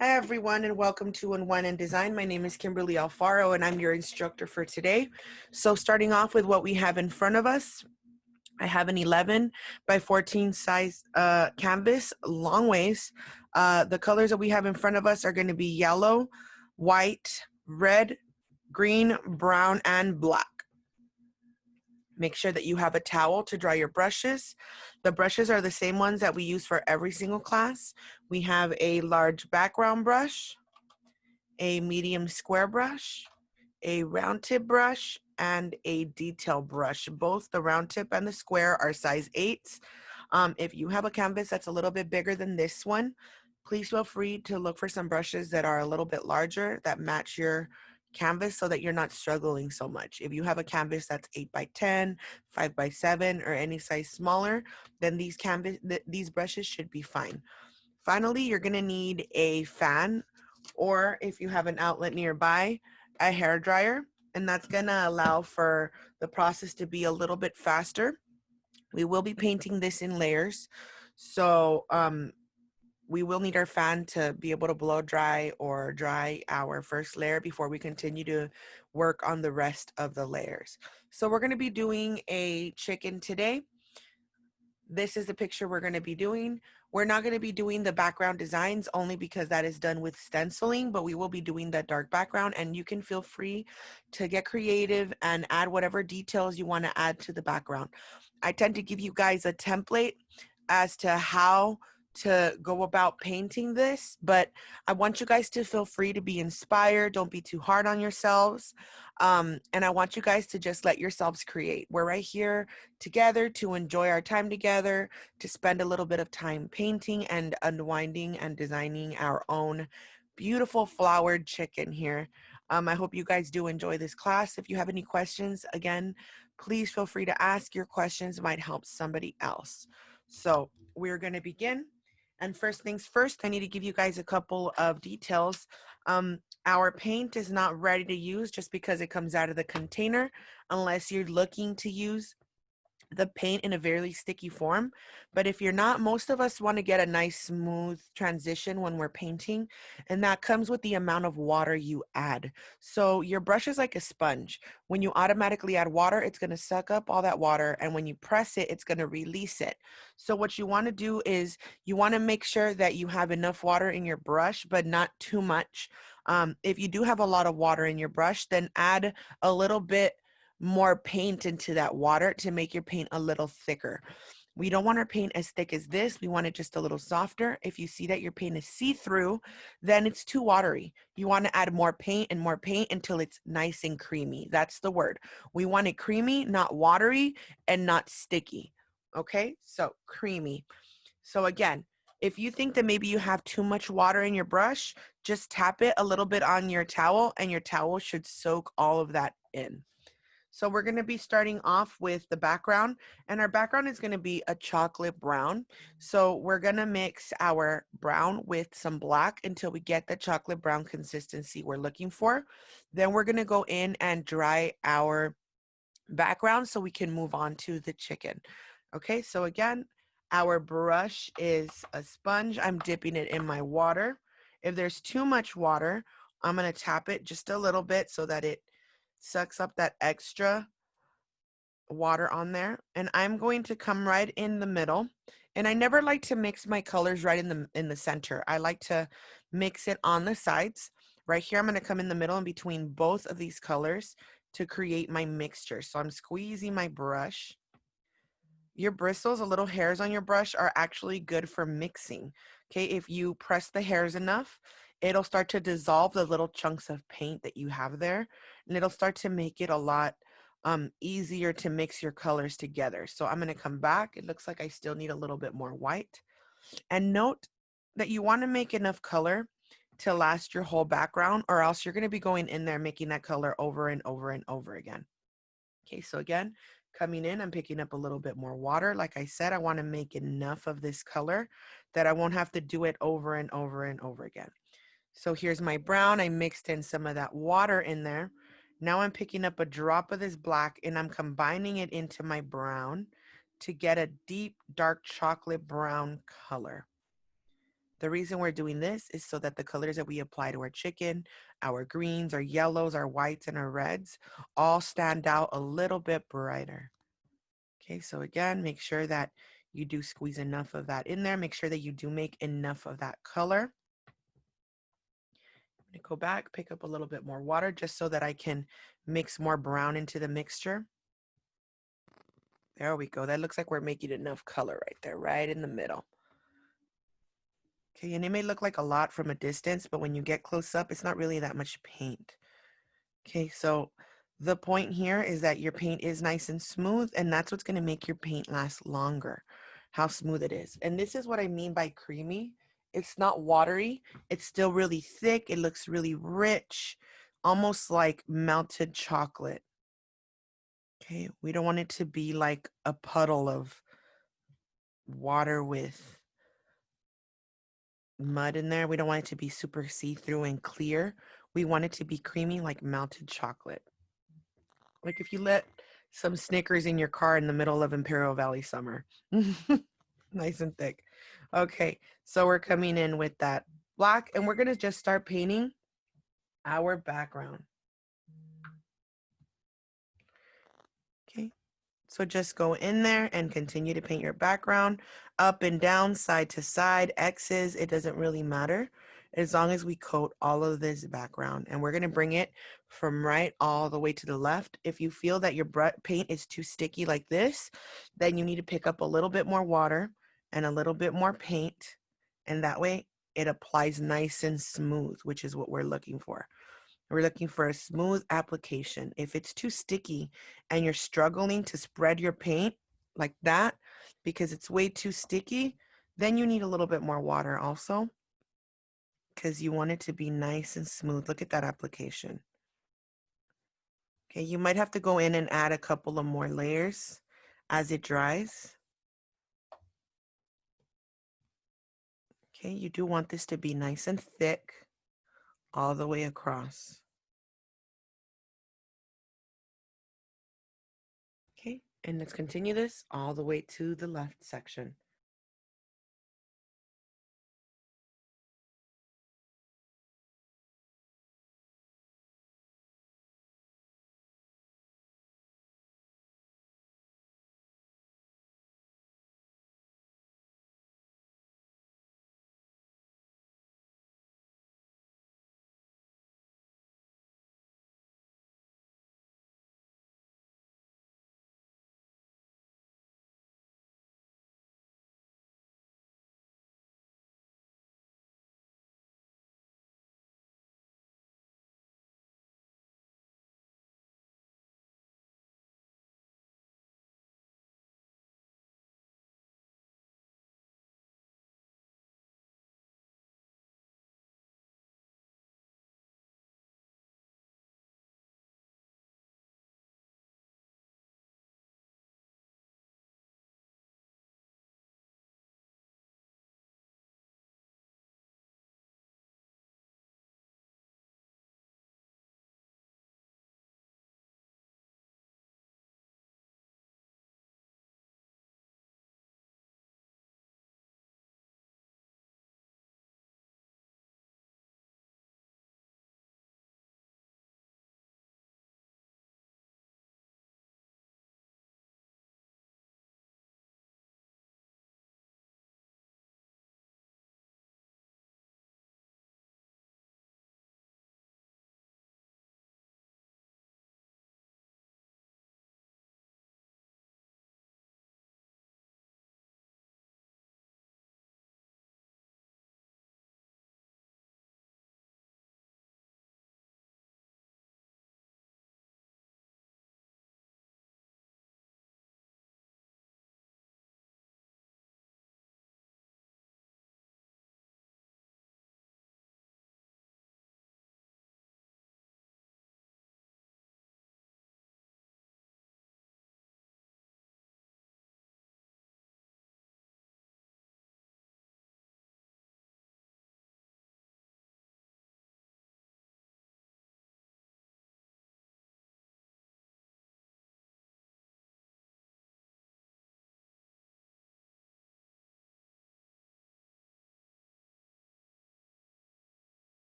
Hi everyone and welcome to Unwind and Design. My name is Kimberly Alfaro and I'm your instructor for today. So starting off with what we have in front of us, I have an 11 by 14 size canvas, long waist. The colors that we have in front of us are going to be yellow, white, red, green, brown, and black. Make sure that you have a towel to dry your brushes. The brushes are the same ones that we use for every single class. We have a large background brush, a medium square brush, a round tip brush, and a detail brush. Both the round tip and the square are size 8s. If you have a canvas that's a little bit bigger than this one, please feel free to look for some brushes that are a little bit larger that match your canvas so that you're not struggling so much. If you have a canvas that's 8 by 10, 5 by 7, or any size smaller, then these brushes should be fine. Finally, you're going to need a fan, or if you have an outlet nearby, a hair dryer, and that's going to allow for the process to be a little bit faster. We will be painting this in layers, so we will need our fan to be able to blow dry or dry our first layer before we continue to work on the rest of the layers. So we're going to be doing a chicken today. This is the picture we're going to be doing. We're not going to be doing the background designs only because that is done with stenciling, but we will be doing that dark background, and you can feel free to get creative and add whatever details you want to add to the background. I tend to give you guys a template as to how to go about painting this, but I want you guys to feel free to be inspired. Don't be too hard on yourselves. And I want you guys to just let yourselves create. We're right here together to enjoy our time together, to spend a little bit of time painting and unwinding and designing our own beautiful flowered chicken here. I hope you guys do enjoy this class. If you have any questions, again, please feel free to ask. Your questions might help somebody else. So we're going to begin. And first things first, I need to give you guys a couple of details. Our paint is not ready to use just because it comes out of the container, unless you're looking to use the paint in a very sticky form. But if you're not, most of us want to get a nice smooth transition when we're painting, and that comes with the amount of water you add. So your brush is like a sponge. When you automatically add water, it's going to suck up all that water, and when you press it, it's going to release it. So what you want to do is you want to make sure that you have enough water in your brush, but not too much. If you do have a lot of water in your brush, then add a little bit more paint into that water to make your paint a little thicker. We don't want our paint as thick as this. We want it just a little softer. If you see that your paint is see-through, then it's too watery. You want to add more paint until it's nice and creamy. That's the word. We want it creamy, not watery, and not sticky. Okay, so creamy. So again, if you think that maybe you have too much water in your brush, just tap it a little bit on your towel, and your towel should soak all of that in. So we're going to be starting off with the background, and our background is going to be a chocolate brown. So we're going to mix our brown with some black until we get the chocolate brown consistency we're looking for. Then we're going to go in and dry our background so we can move on to the chicken. Okay, so again, our brush is a sponge. I'm dipping it in my water. If there's too much water, I'm going to tap it just a little bit so that it sucks up that extra water on there. And I'm going to come right in the middle. And I never like to mix my colors right in the center. I like to mix it on the sides. Right here, I'm going to come in the middle in between both of these colors to create my mixture. So I'm squeezing my brush. Your bristles, the little hairs on your brush, are actually good for mixing. Okay, if you press the hairs enough, it'll start to dissolve the little chunks of paint that you have there, and it'll start to make it a lot easier to mix your colors together. So I'm going to come back. It looks like I still need a little bit more white. And note that you want to make enough color to last your whole background, or else you're going to be going in there making that color over and over and over again. Okay, so again, coming in, I'm picking up a little bit more water. Like I said, I want to make enough of this color that I won't have to do it over and over and over again. So here's my brown. I mixed in some of that water in there. Now I'm picking up a drop of this black and I'm combining it into my brown to get a deep, dark chocolate brown color. The reason we're doing this is so that the colors that we apply to our chicken, our greens, our yellows, our whites, and our reds all stand out a little bit brighter. Okay, so again, make sure that you do squeeze enough of that in there. Make sure that you do make enough of that color. I'm going to go back, pick up a little bit more water just so that I can mix more brown into the mixture. There we go. That looks like we're making enough color right there, right in the middle. Okay, and it may look like a lot from a distance, but when you get close up, it's not really that much paint. Okay, so the point here is that your paint is nice and smooth, and that's what's going to make your paint last longer, how smooth it is. And this is what I mean by creamy. It's not watery. It's still really thick. It looks really rich, almost like melted chocolate. Okay, we don't want it to be like a puddle of water with mud in there. We don't want it to be super see-through and clear. We want it to be creamy like melted chocolate. Like if you let some Snickers in your car in the middle of Imperial Valley summer. Nice and thick. Okay, so we're coming in with that black and we're gonna just start painting our background. Okay, so just go in there and continue to paint your background up and down, side to side, X's. It doesn't really matter as long as we coat all of this background. And we're going to bring it from right all the way to the left. If you feel that your paint is too sticky like this, then you need to pick up a little bit more water and a little bit more paint. And that way it applies nice and smooth, which is what we're looking for. We're looking for a smooth application. If it's too sticky and you're struggling to spread your paint like that because it's way too sticky, then you need a little bit more water also because you want it to be nice and smooth. Look at that application. Okay, you might have to go in and add a couple of more layers as it dries. Okay, you do want this to be nice and thick all the way across. Okay, and let's continue this all the way to the left section.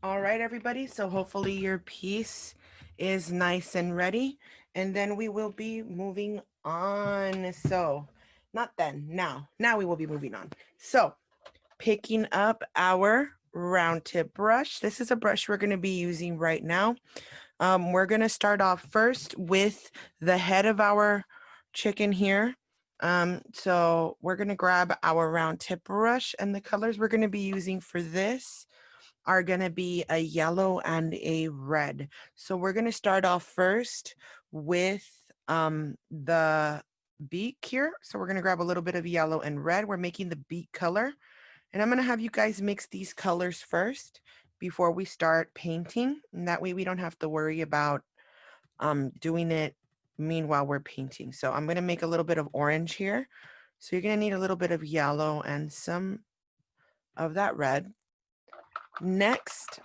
All right, everybody. So hopefully your piece is nice and ready. And then we will be moving on. So not then, now we will be moving on. So picking up our round tip brush. This is a brush we're going to be using right now. We're going to start off first with the head of our chicken here. So we're going to grab our round tip brush, and the colors we're going to be using for this are going to be a yellow and a red. So we're going to start off first with the beak here. So we're going to grab a little bit of yellow and red. We're making the beak color. And I'm going to have you guys mix these colors first before we start painting. And that way we don't have to worry about doing it meanwhile we're painting. So I'm going to make a little bit of orange here. So you're going to need a little bit of yellow and some of that red. Next,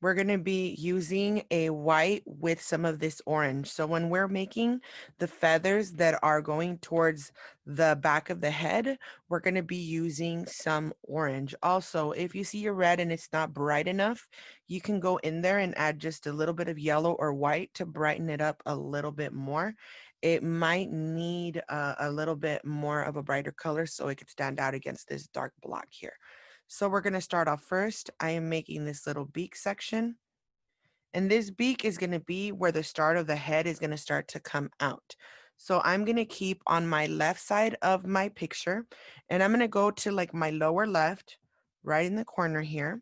we're going to be using a white with some of this orange. So when we're making the feathers that are going towards the back of the head, we're going to be using some orange. Also, if you see your red and it's not bright enough, you can go in there and add just a little bit of yellow or white to brighten it up a little bit more. It might need a little bit more of a brighter color so it could stand out against this dark block here. So we're going to start off first. I am making this little beak section. And this beak is going to be where the start of the head is going to start to come out. So I'm going to keep on my left side of my picture. And I'm going to go to like my lower left, right in the corner here.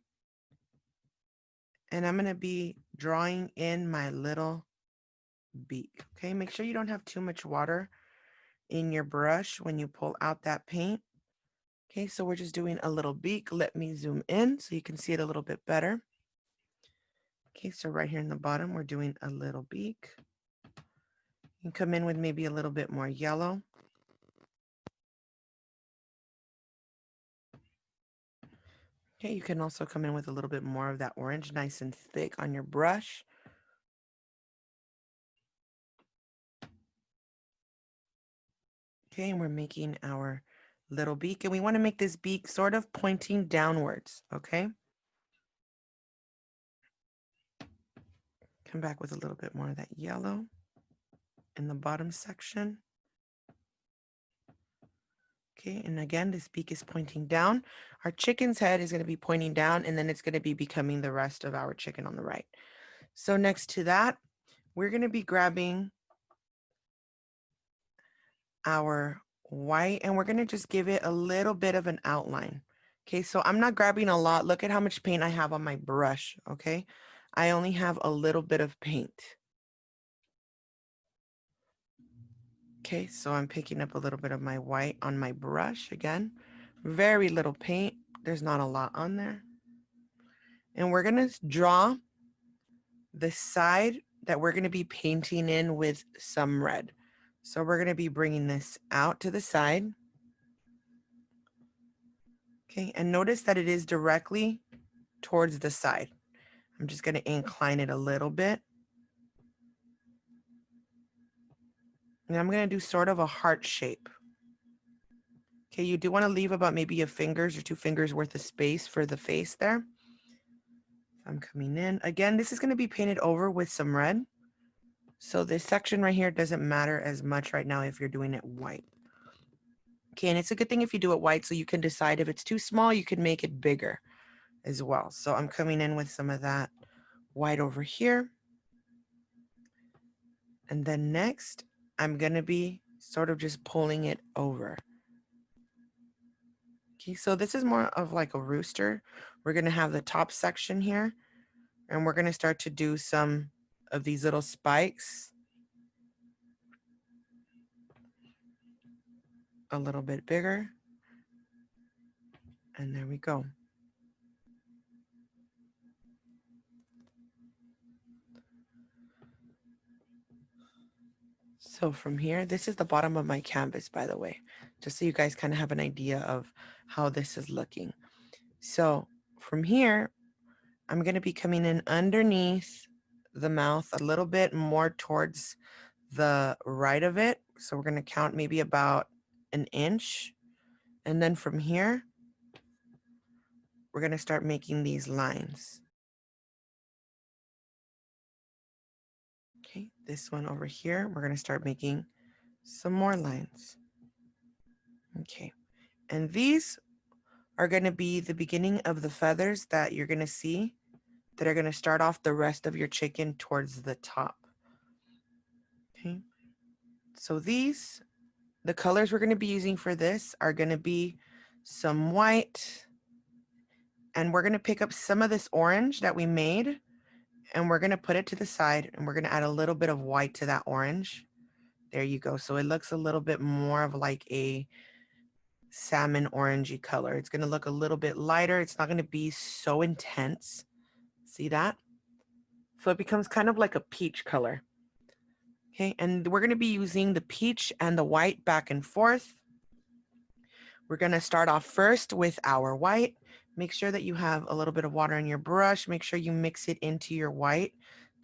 And I'm going to be drawing in my little beak. Okay, make sure you don't have too much water in your brush when you pull out that paint. Okay, so we're just doing a little beak. Let me zoom in so you can see it a little bit better. Okay, so right here in the bottom, we're doing a little beak. You can come in with maybe a little bit more yellow. Okay, you can also come in with a little bit more of that orange, nice and thick on your brush. Okay, and we're making our little beak, and we want to make this beak sort of pointing downwards, okay? Come back with a little bit more of that yellow in the bottom section. Okay, and again, this beak is pointing down. Our chicken's head is going to be pointing down, and then it's going to be becoming the rest of our chicken on the right. So next to that, we're going to be grabbing our white, and we're going to just give it a little bit of an outline. Okay, so I'm not grabbing a lot. Look at how much paint I have on my brush, okay? I only have a little bit of paint. Okay, so I'm picking up a little bit of my white on my brush again. Very little paint. There's not a lot on there. And we're going to draw the side that we're going to be painting in with some red. So we're going to be bringing this out to the side. Okay, and notice that it is directly towards the side. I'm just going to incline it a little bit. And I'm going to do sort of a heart shape. Okay, you do want to leave about maybe a finger's or 2 fingers worth of space for the face there. I'm coming in. Again, this is going to be painted over with some red. So this section right here doesn't matter as much right now if you're doing it white. Okay, and it's a good thing if you do it white so you can decide if it's too small, you can make it bigger as well. So I'm coming in with some of that white over here. And then next, I'm going to be sort of just pulling it over. Okay, so this is more of like a rooster. We're going to have the top section here, and we're going to start to do some of these little spikes a little bit bigger. And there we go. So from here, this is the bottom of my canvas, by the way, just so you guys kind of have an idea of how this is looking. So from here, I'm going to be coming in underneath the mouth a little bit more towards the right of it. So we're going to count maybe about an inch. And then from here, we're going to start making these lines. Okay, this one over here, we're going to start making some more lines. Okay, and these are going to be the beginning of the feathers that you're going to see that are going to start off the rest of your chicken towards the top. Okay, so these, the colors we're going to be using for this are going to be some white, and we're going to pick up some of this orange that we made, and we're going to put it to the side, and we're going to add a little bit of white to that orange. There you go. So it looks a little bit more of like a salmon orangey color. It's going to look a little bit lighter. It's not going to be so intense. See that? So it becomes kind of like a peach color. Okay, and we're going to be using the peach and the white back and forth. We're going to start off first with our white. Make sure that you have a little bit of water in your brush. Make sure you mix it into your white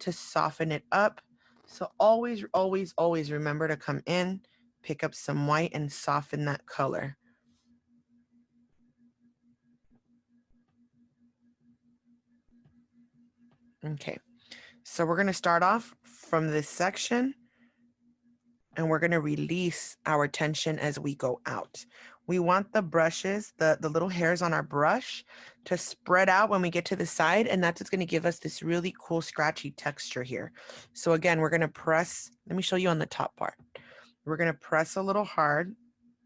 to soften it up. So always, always, always remember to come in, pick up some white and soften that color. Okay, so we're going to start off from this section, and we're going to release our tension as we go out. We want the brushes, the little hairs on our brush, to spread out when we get to the side, and that's what's going to give us this really cool scratchy texture here. So again, we're going to press. Let me show you on the top part. We're going to press a little hard,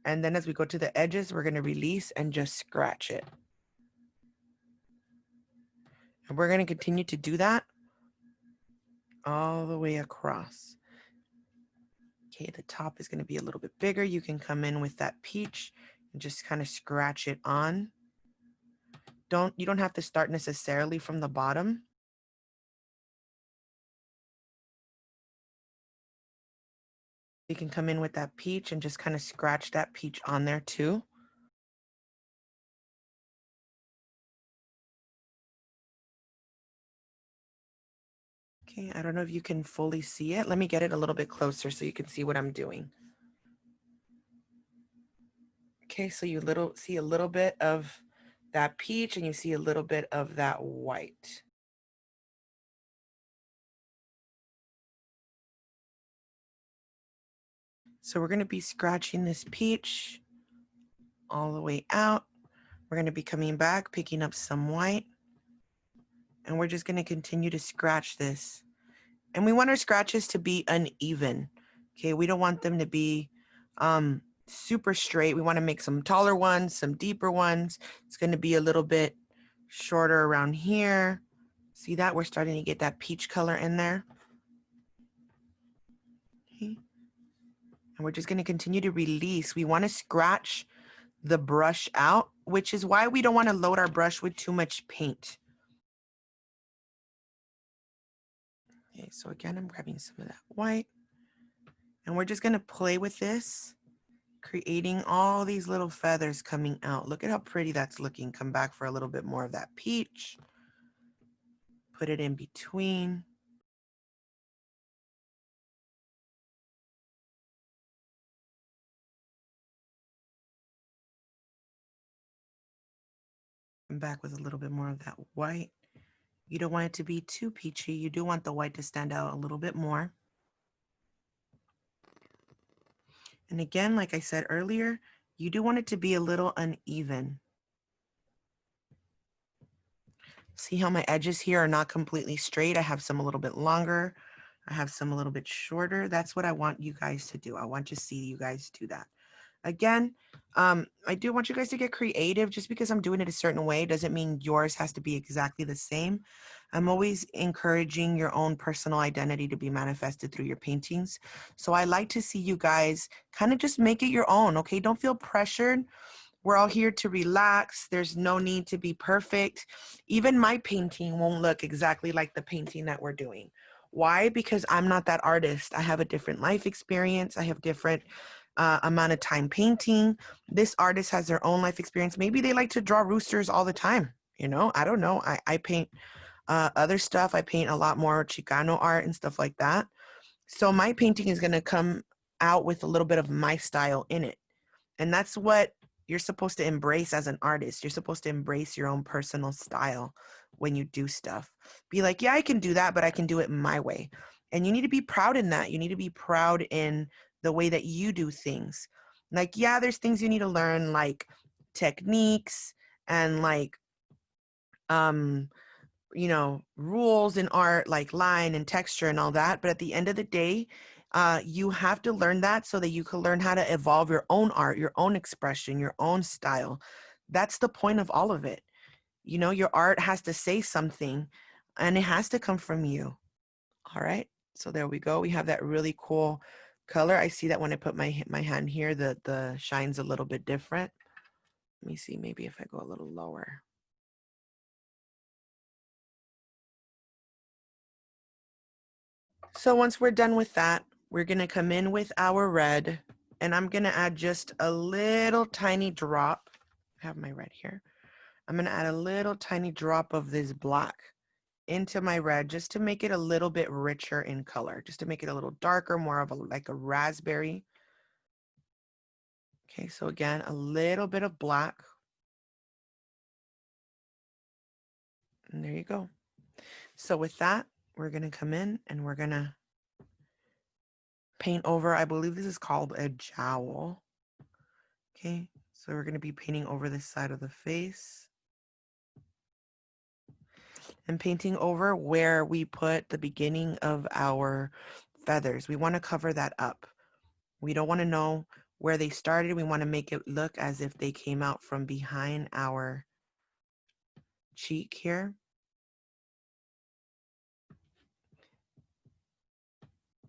and then as we go to the edges, we're going to release and just scratch it. And we're going to continue to do that all the way across. Okay, the top is going to be a little bit bigger. You can come in with that peach and just kind of scratch it on. You don't have to start necessarily from the bottom. You can come in with that peach and just kind of scratch that peach on there too. Okay, I don't know if you can fully see it. Let me get it a little bit closer so you can see what I'm doing. Okay, so you see a little bit of that peach and you see a little bit of that white. So we're going to be scratching this peach all the way out. We're going to be coming back, picking up some white, and we're just going to continue to scratch this. And we want our scratches to be uneven. Okay, we don't want them to be super straight. We want to make some taller ones, some deeper ones. It's going to be a little bit shorter around here. See that? We're starting to get that peach color in there. Okay. And we're just going to continue to release. We want to scratch the brush out, which is why we don't want to load our brush with too much paint. Okay, so again, I'm grabbing some of that white, and we're just going to play with this, creating all these little feathers coming out. Look at how pretty that's looking. Come back for a little bit more of that peach. Put it in between. Come back with a little bit more of that white. You don't want it to be too peachy. You do want the white to stand out a little bit more. And again, like I said earlier, you do want it to be a little uneven. See how my edges here are not completely straight? I have some a little bit longer. I have some a little bit shorter. That's what I want you guys to do. I want to see you guys do that. Again, I do want you guys to get creative. Just because I'm doing it a certain way doesn't mean yours has to be exactly the same. I'm always encouraging your own personal identity to be manifested through your paintings. So I like to see you guys kind of just make it your own, okay? Don't feel pressured. We're all here to relax. There's no need to be perfect. Even my painting won't look exactly like the painting that we're doing. Why? Because I'm not that artist. I have a different life experience. I have different amount of time painting. This artist has their own life experience. Maybe they like to draw roosters all the time. You know, I don't know. I paint other stuff. I paint a lot more Chicano art and stuff like that. So my painting is going to come out with a little bit of my style in it. And that's what you're supposed to embrace as an artist. You're supposed to embrace your own personal style when you do stuff. Be like, yeah, I can do that, but I can do it my way. And you need to be proud in that. You need to be proud in the way that you do things. Like, yeah, there's things you need to learn, like techniques and like rules in art, like line and texture and all that. But at the end of the day, you have to learn that so that you can learn how to evolve your own art, your own expression, your own style. That's the point of all of it. Your art has to say something and it has to come from you. All right. So there we go. We have that really cool color. I see that when I put my hand here, the shine's a little bit different. Let me see, maybe if I go a little lower. So once we're done with that, we're going to come in with our red, and I'm going to add just a little tiny drop. I have my red here. I'm going to add a little tiny drop of this black into my red just to make it a little bit richer in color, just to make it a little darker, more of like a raspberry. Okay, so again, a little bit of black. And there you go. So with that, we're going to come in and we're going to paint over, I believe this is called a jowl. Okay, so we're going to be painting over this side of the face and painting over where we put the beginning of our feathers. We want to cover that up. We don't want to know where they started. We want to make it look as if they came out from behind our cheek here.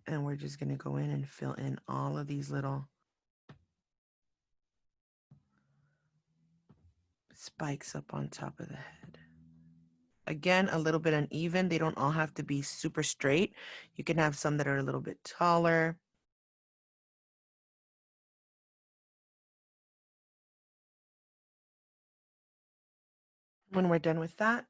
And we're just going to go in and fill in all of these little spikes up on top of the head. Again, a little bit uneven. They don't all have to be super straight. You can have some that are a little bit taller. When we're done with that,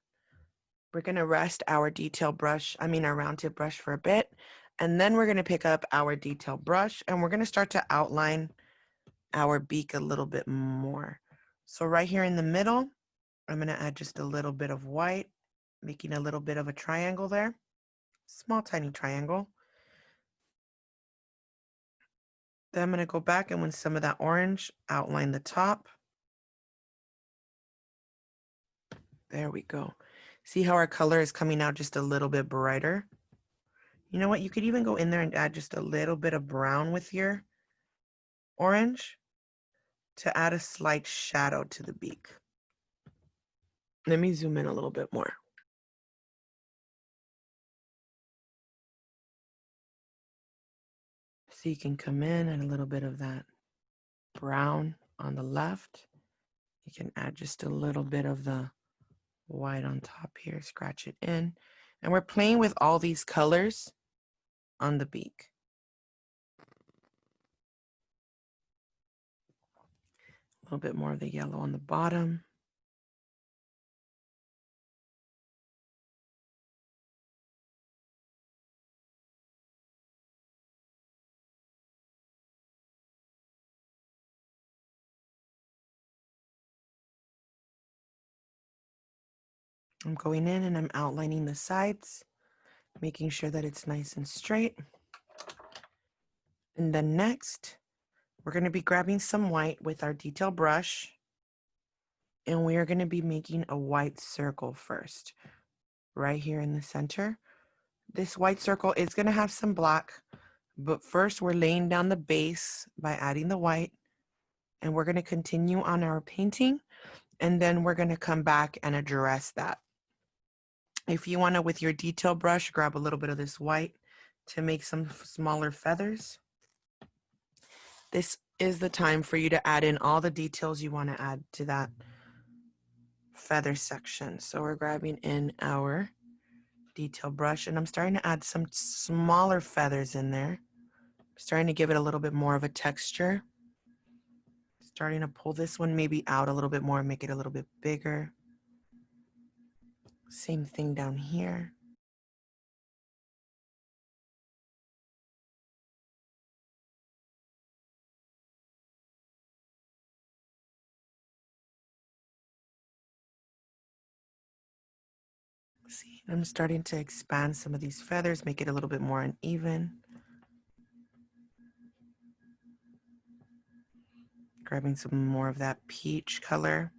we're going to rest our detail brush, our round tip brush for a bit. And then we're going to pick up our detail brush and we're going to start to outline our beak a little bit more. So right here in the middle, I'm going to add just a little bit of white, making a little bit of a triangle there. Small, tiny triangle. Then I'm going to go back and with some of that orange, outline the top. There we go. See how our color is coming out just a little bit brighter? You know what? You could even go in there and add just a little bit of brown with your orange to add a slight shadow to the beak. Let me zoom in a little bit more. So you can come in and a little bit of that brown on the left. You can add just a little bit of the white on top here, scratch it in. And we're playing with all these colors on the beak. A little bit more of the yellow on the bottom. I'm going in and I'm outlining the sides, making sure that it's nice and straight. And then next, we're going to be grabbing some white with our detail brush. And we are going to be making a white circle first, right here in the center. This white circle is going to have some black, but first we're laying down the base by adding the white. And we're going to continue on our painting. And then we're going to come back and address that. If you want to, with your detail brush, grab a little bit of this white to make some smaller feathers. This is the time for you to add in all the details you want to add to that feather section. So we're grabbing in our detail brush and I'm starting to add some smaller feathers in there. I'm starting to give it a little bit more of a texture. Starting to pull this one maybe out a little bit more, make it a little bit bigger. Same thing down here. See, I'm starting to expand some of these feathers, make it a little bit more uneven. Grabbing some more of that peach color.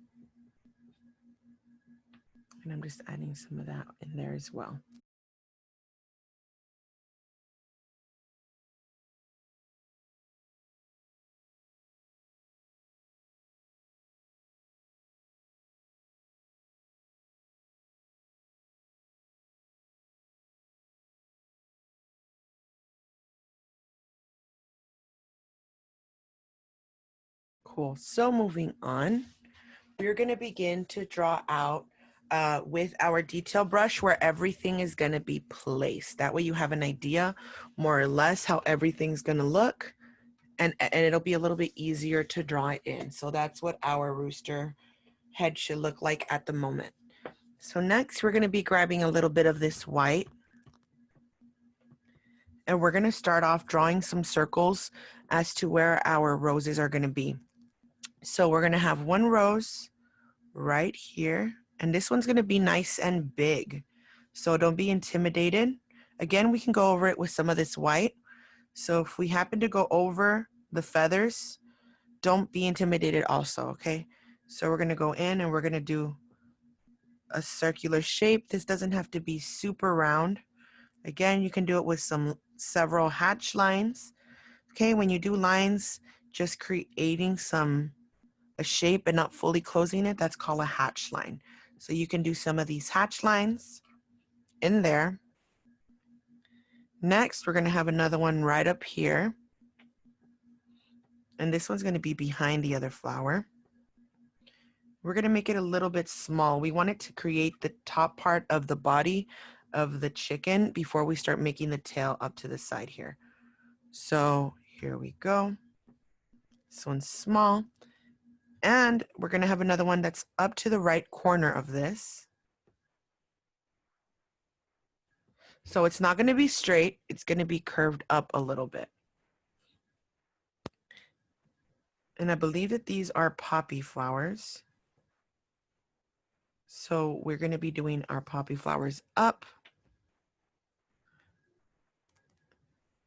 And I'm just adding some of that in there as well. Cool. So moving on, we're going to begin to draw out with our detail brush where everything is going to be placed. That way you have an idea more or less how everything's going to look, and it'll be a little bit easier to draw it in. So that's what our rooster head should look like at the moment. So next we're going to be grabbing a little bit of this white, and we're going to start off drawing some circles as to where our roses are going to be. So we're going to have one rose right here, and this one's going to be nice and big, so don't be intimidated. Again, we can go over it with some of this white. So if we happen to go over the feathers, don't be intimidated also, okay? So we're going to go in and we're going to do a circular shape. This doesn't have to be super round. Again, you can do it with several hatch lines. Okay, when you do lines, just creating a shape and not fully closing it, that's called a hatch line. So you can do some of these hatch lines in there. Next, we're going to have another one right up here. And this one's going to be behind the other flower. We're going to make it a little bit small. We want it to create the top part of the body of the chicken before we start making the tail up to the side here. So here we go. This one's small. And we're going to have another one that's up to the right corner of this. So it's not going to be straight. It's going to be curved up a little bit. And I believe that these are poppy flowers. So we're going to be doing our poppy flowers up.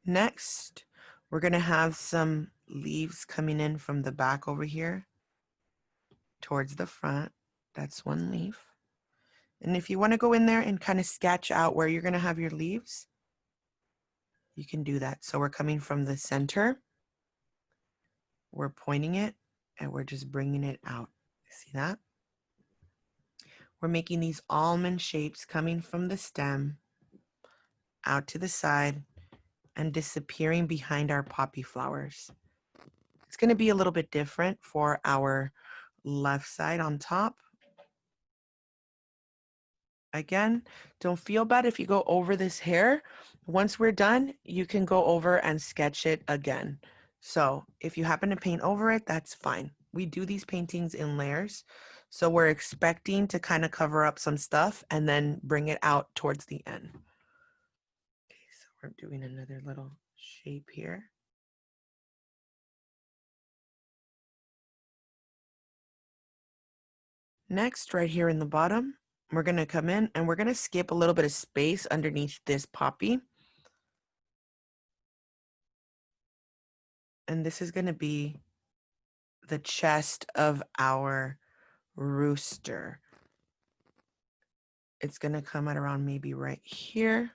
Next, we're going to have some leaves coming in from the back over here towards the front. That's one leaf. And if you want to go in there and kind of sketch out where you're going to have your leaves, you can do that. So we're coming from the center, we're pointing it, and we're just bringing it out. See that? We're making these almond shapes coming from the stem out to the side and disappearing behind our poppy flowers. It's going to be a little bit different for our left side on top. Again, don't feel bad if you go over this hair. Once we're done, you can go over and sketch it again. So if you happen to paint over it, that's fine. We do these paintings in layers. So we're expecting to kind of cover up some stuff and then bring it out towards the end. Okay, so we're doing another little shape here. Next, right here in the bottom, we're going to come in and we're going to skip a little bit of space underneath this poppy. And this is going to be the chest of our rooster. It's going to come at around maybe right here.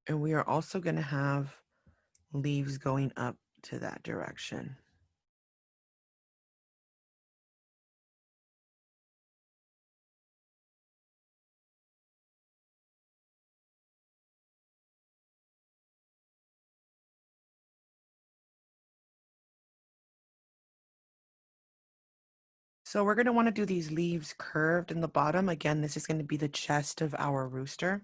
And we are also going to have leaves going up to that direction. So we're going to want to do these leaves curved in the bottom. Again, this is going to be the chest of our rooster.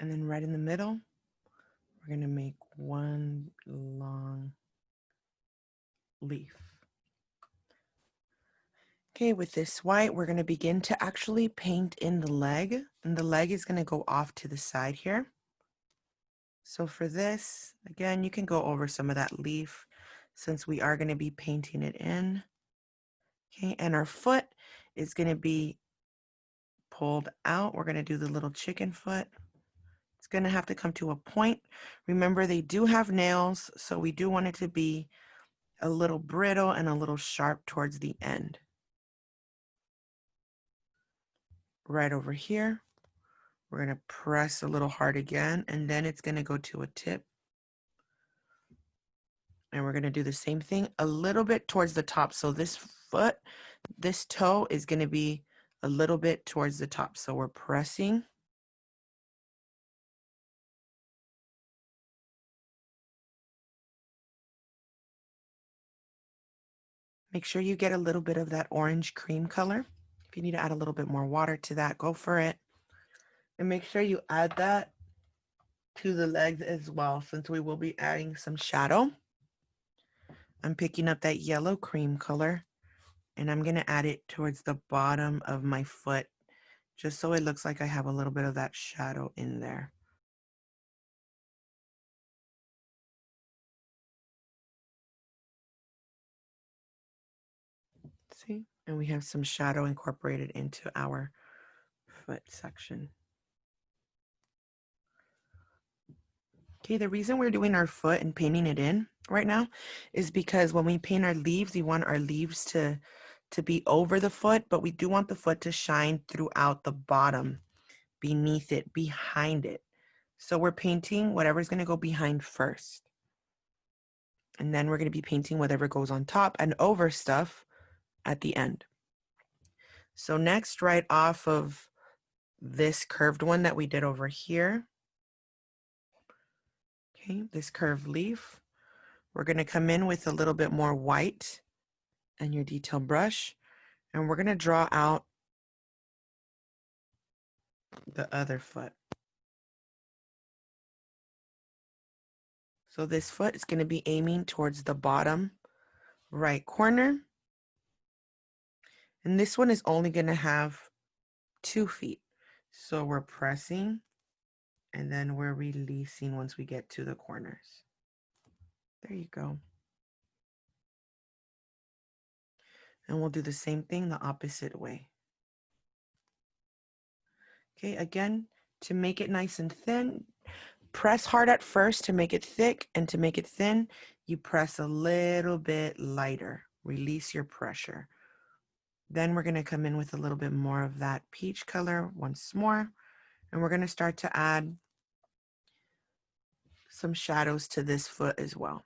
And then right in the middle, we're going to make one long leaf. Okay, with this white, we're going to begin to actually paint in the leg. And the leg is going to go off to the side here. So for this, again, you can go over some of that leaf since we are going to be painting it in. Okay, and our foot is going to be pulled out. We're going to do the little chicken foot. It's going to have to come to a point. Remember, they do have nails, so we do want it to be a little brittle and a little sharp towards the end. Right over here, we're going to press a little hard again, and then it's going to go to a tip. And we're going to do the same thing a little bit towards the top. So this foot, this toe is going to be a little bit towards the top. So we're pressing. Make sure you get a little bit of that orange cream color. If you need to add a little bit more water to that, go for it. And make sure you add that to the legs as well, since we will be adding some shadow. I'm picking up that yellow cream color, and I'm going to add it towards the bottom of my foot, just so it looks like I have a little bit of that shadow in there. See? And we have some shadow incorporated into our foot section. Okay, the reason we're doing our foot and painting it in right now is because when we paint our leaves, we want our leaves to be over the foot, but we do want the foot to shine throughout the bottom, beneath it, behind it. So we're painting whatever's going to go behind first. And then we're going to be painting whatever goes on top and over stuff at the end. So next, right off of this curved one that we did over here, okay, this curved leaf, we're going to come in with a little bit more white and your detail brush, and we're going to draw out the other foot. So this foot is going to be aiming towards the bottom right corner, and this one is only going to have 2 feet. So we're pressing and then we're releasing once we get to the corners. There you go. And we'll do the same thing the opposite way. Okay, again, to make it nice and thin, press hard at first to make it thick, and to make it thin, you press a little bit lighter. Release your pressure. Then we're going to come in with a little bit more of that peach color once more, and we're going to start to add some shadows to this foot as well.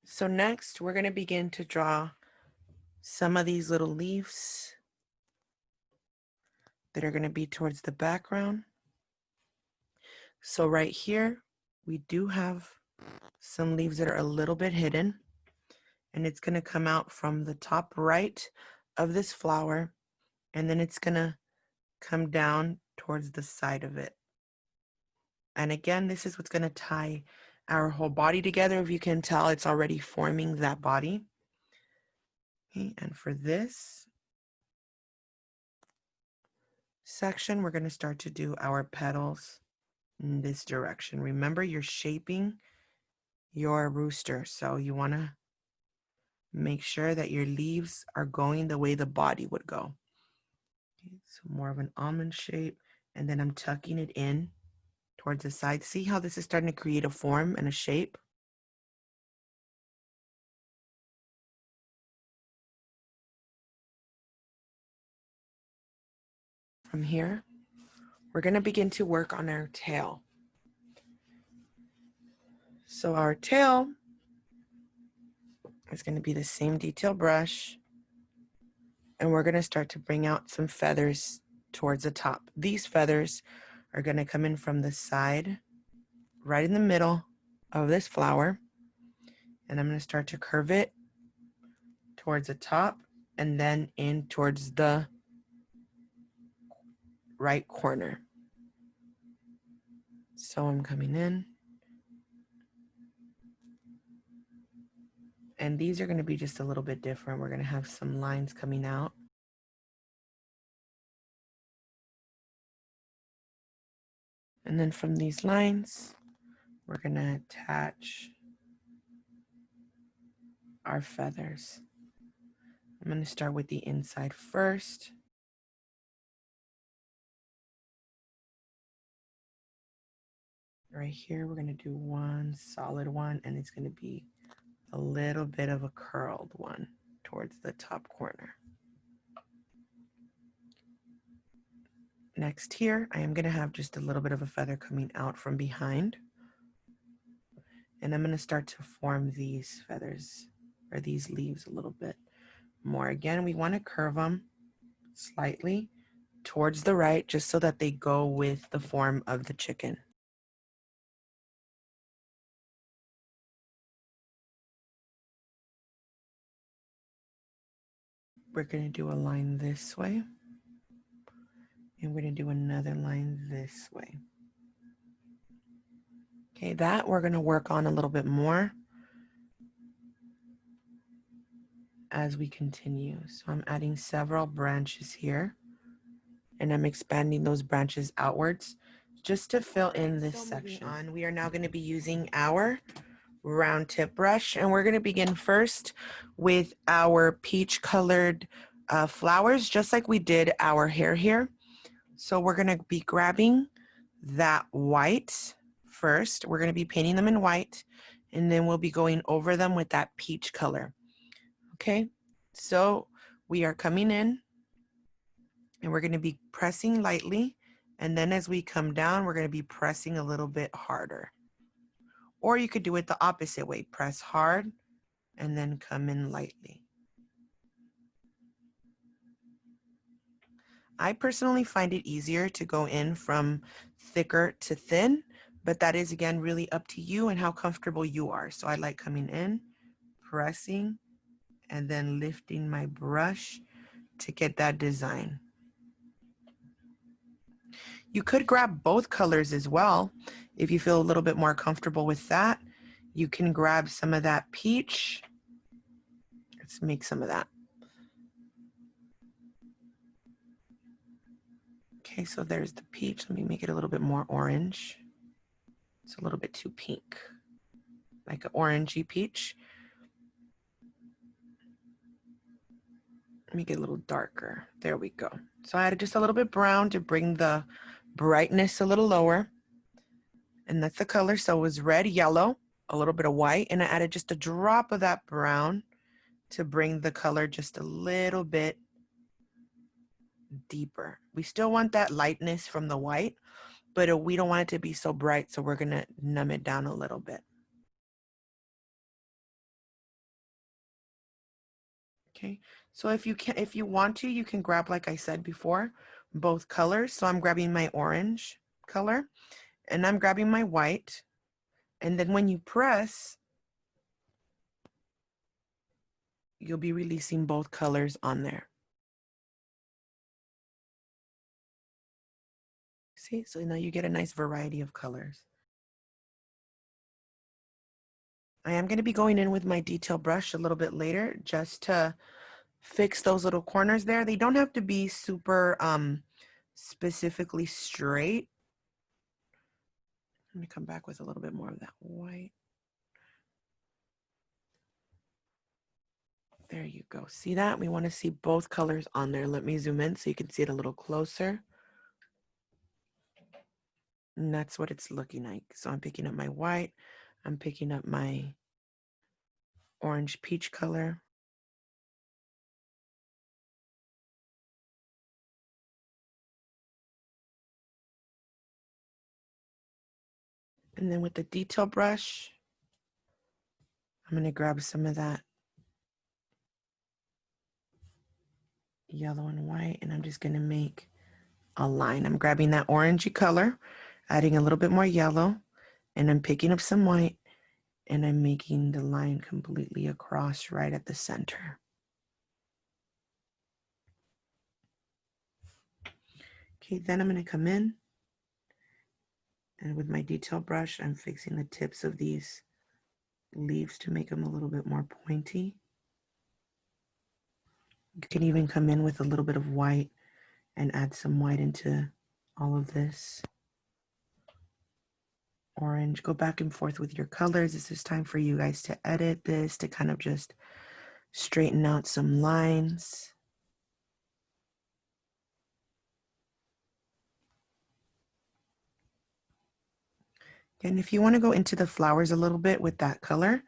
So next, we're going to begin to draw some of these little leaves that are going to be towards the background. So right here, we do have some leaves that are a little bit hidden, and it's going to come out from the top right of this flower, and then it's going to come down towards the side of it. And again, this is what's going to tie our whole body together. If you can tell, it's already forming that body. Okay, and for this section, we're going to start to do our petals in this direction. Remember, you're shaping your rooster, so you want to make sure that your leaves are going the way the body would go. Okay, so more of an almond shape, and then I'm tucking it in towards the side. See how this is starting to create a form and a shape? From here, we're going to begin to work on our tail. So our tail is going to be the same detail brush, and we're going to start to bring out some feathers towards the top. These feathers are going to come in from the side, right in the middle of this flower, and I'm going to start to curve it towards the top and then in towards the right corner. So I'm coming in. And these are going to be just a little bit different. We're going to have some lines coming out. And then from these lines, we're going to attach our feathers. I'm going to start with the inside first. Right here, we're going to do one solid one, and it's going to be a little bit of a curled one towards the top corner. Next here, I am going to have just a little bit of a feather coming out from behind. And I'm going to start to form these feathers or these leaves a little bit more. Again, we want to curve them slightly towards the right just so that they go with the form of the chicken. We're going to do a line this way. And we're going to do another line this way. Okay, that we're going to work on a little bit more as we continue. So I'm adding several branches here, and I'm expanding those branches outwards just to fill in this section. We are now going to be using our round tip brush, and we're going to begin first with our peach colored flowers, just like we did our hair here. So we're going to be grabbing that white first. We're going to be painting them in white, and then we'll be going over them with that peach color. Okay, so we are coming in and we're going to be pressing lightly, and then as we come down, we're going to be pressing a little bit harder. Or you could do it the opposite way, press hard and then come in lightly. I personally find it easier to go in from thicker to thin, but that is again really up to you and how comfortable you are. So I like coming in, pressing, and then lifting my brush to get that design. You could grab both colors as well. If you feel a little bit more comfortable with that, you can grab some of that peach. Let's make some of that. Okay, so there's the peach. Let me make it a little bit more orange. It's a little bit too pink, like an orangey peach. Make it a little darker. There we go. So I added just a little bit brown to bring the brightness a little lower. And that's the color. So it was red, yellow, a little bit of white, and I added just a drop of that brown to bring the color just a little bit deeper. We still want that lightness from the white, but we don't want it to be so bright, so we're going to numb it down a little bit. Okay, so if you want to, you can grab, like I said before, both colors. So I'm grabbing my orange color and I'm grabbing my white. And then when you press, you'll be releasing both colors on there. See, so now you get a nice variety of colors. I am going to be going in with my detail brush a little bit later just to fix those little corners there. They don't have to be super specifically straight. Let me come back with a little bit more of that white. There you go. See that? We want to see both colors on there. Let me zoom in so you can see it a little closer. And that's what it's looking like. So I'm picking up my white. I'm picking up my orange peach color. And then with the detail brush, I'm going to grab some of that yellow and white, and I'm just going to make a line. I'm grabbing that orangey color, adding a little bit more yellow, and I'm picking up some white, and I'm making the line completely across right at the center. Okay, then I'm going to come in And with my detail brush, I'm fixing the tips of these leaves to make them a little bit more pointy. You can even come in with a little bit of white and add some white into all of this. Orange, go back and forth with your colors. This is time for you guys to edit this, to kind of just straighten out some lines. And if you want to go into the flowers a little bit with that color,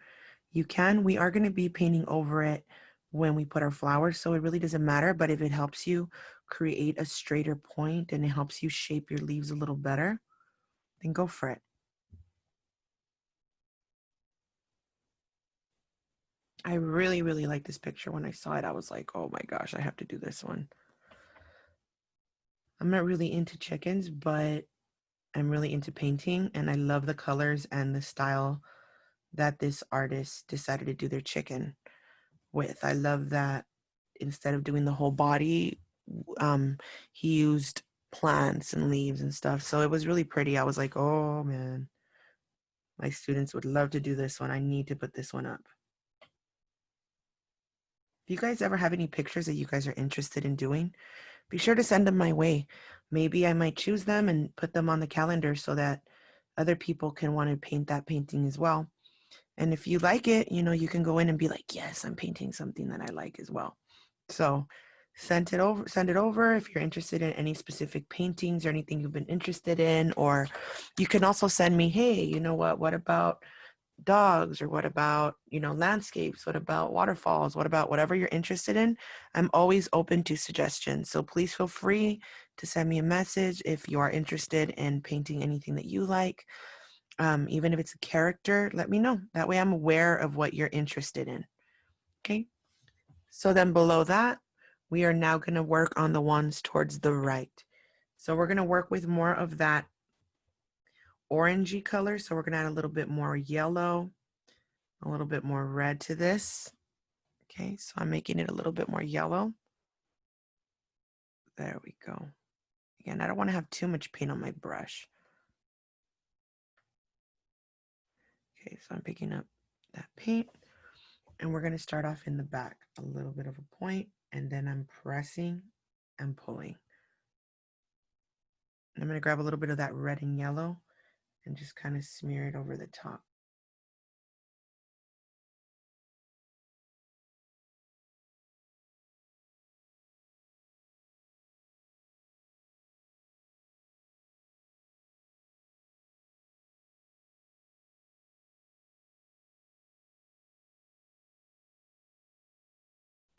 you can. We are going to be painting over it when we put our flowers, so it really doesn't matter. But if it helps you create a straighter point and it helps you shape your leaves a little better, then go for it. I really, really like this picture. When I saw it, I was like, oh my gosh, I have to do this one. I'm not really into chickens, but I'm really into painting, and I love the colors and the style that this artist decided to do their chicken with. I love that instead of doing the whole body, he used plants and leaves and stuff. So it was really pretty. I was like, oh man, my students would love to do this one. I need to put this one up. If you guys ever have any pictures that you guys are interested in doing, be sure to send them my way. Maybe I might choose them and put them on the calendar so that other people can want to paint that painting as well. And if you like it, you know, you can go in and be like, yes, I'm painting something that I like as well. So send it over if you're interested in any specific paintings or anything you've been interested in. Or you can also send me, hey, you know what about dogs, or what about, you know, landscapes, what about waterfalls, what about whatever you're interested in. I'm always open to suggestions, so please feel free to send me a message if you are interested in painting anything that you like. Even if it's a character, let me know. That way I'm aware of what you're interested in. Okay, so then below that, we are now going to work on the ones towards the right. So we're going to work with more of that orangey color. So we're going to add a little bit more yellow, a little bit more red to this. Okay, so I'm making it a little bit more yellow. There we go. Again, I don't want to have too much paint on my brush. Okay, so I'm picking up that paint, and we're going to start off in the back, a little bit of a point, and then I'm pressing and pulling. And I'm going to grab a little bit of that red and yellow and just kind of smear it over the top.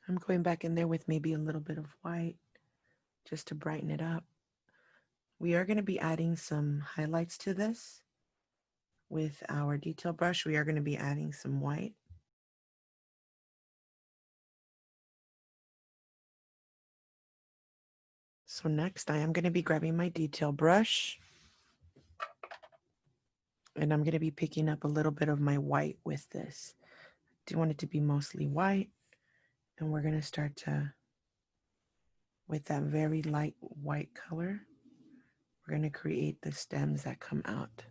I'm going back in there with maybe a little bit of white just to brighten it up. We are going to be adding some highlights to this. With our detail brush, we are going to be adding some white. So next I am going to be grabbing my detail brush, and I'm going to be picking up a little bit of my white with this. I do want it to be mostly white, and we're going to start to, with that very light white color, we're going to create the stems that come out.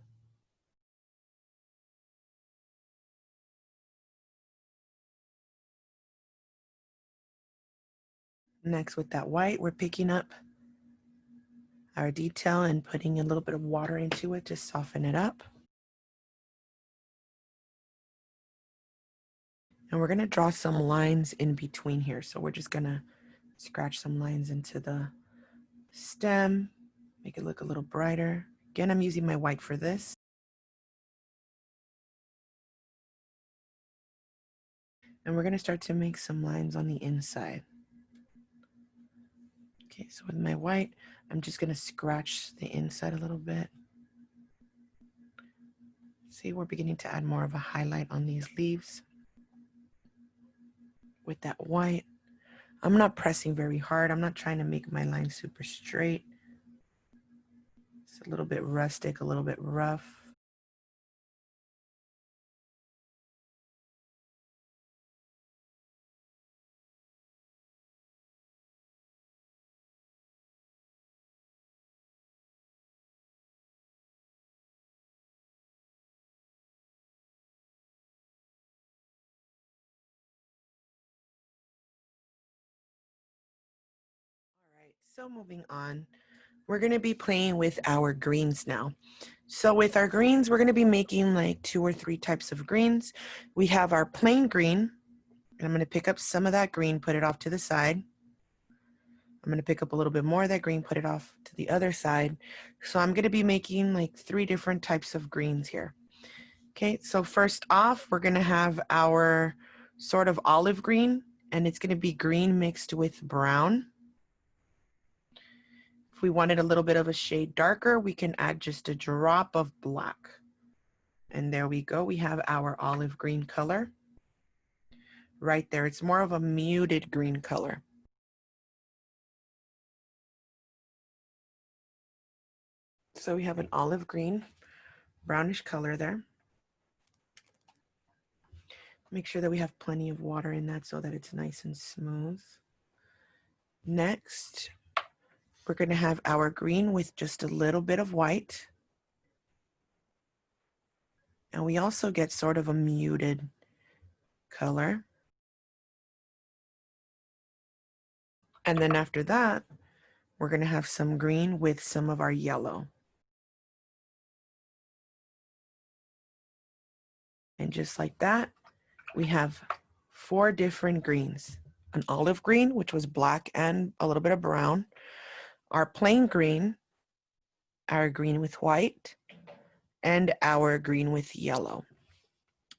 Next, with that white, we're picking up our detail and putting a little bit of water into it to soften it up. And we're going to draw some lines in between here. So we're just going to scratch some lines into the stem, make it look a little brighter. Again, I'm using my white for this. And we're going to start to make some lines on the inside. Okay, so with my white, I'm just going to scratch the inside a little bit. See, we're beginning to add more of a highlight on these leaves. With that white, I'm not pressing very hard. I'm not trying to make my line super straight. It's a little bit rustic, a little bit rough. So moving on, we're going to be playing with our greens now. So with our greens, we're going to be making like 2 or 3 types of greens. We have our plain green, and I'm going to pick up some of that green, put it off to the side. I'm going to pick up a little bit more of that green, put it off to the other side. So I'm going to be making like 3 different types of greens here. Okay, so first off, we're going to have our sort of olive green, and it's going to be green mixed with brown. If we wanted a little bit of a shade darker, we can add just a drop of black. And there we go. We have our olive green color right there. It's more of a muted green color. So we have an olive green, brownish color there. Make sure that we have plenty of water in that so that it's nice and smooth. Next, we're going to have our green with just a little bit of white. And we also get sort of a muted color. And then after that, we're going to have some green with some of our yellow. And just like that, we have 4 different greens. An olive green, which was black and a little bit of brown. Our plain green, our green with white, and our green with yellow.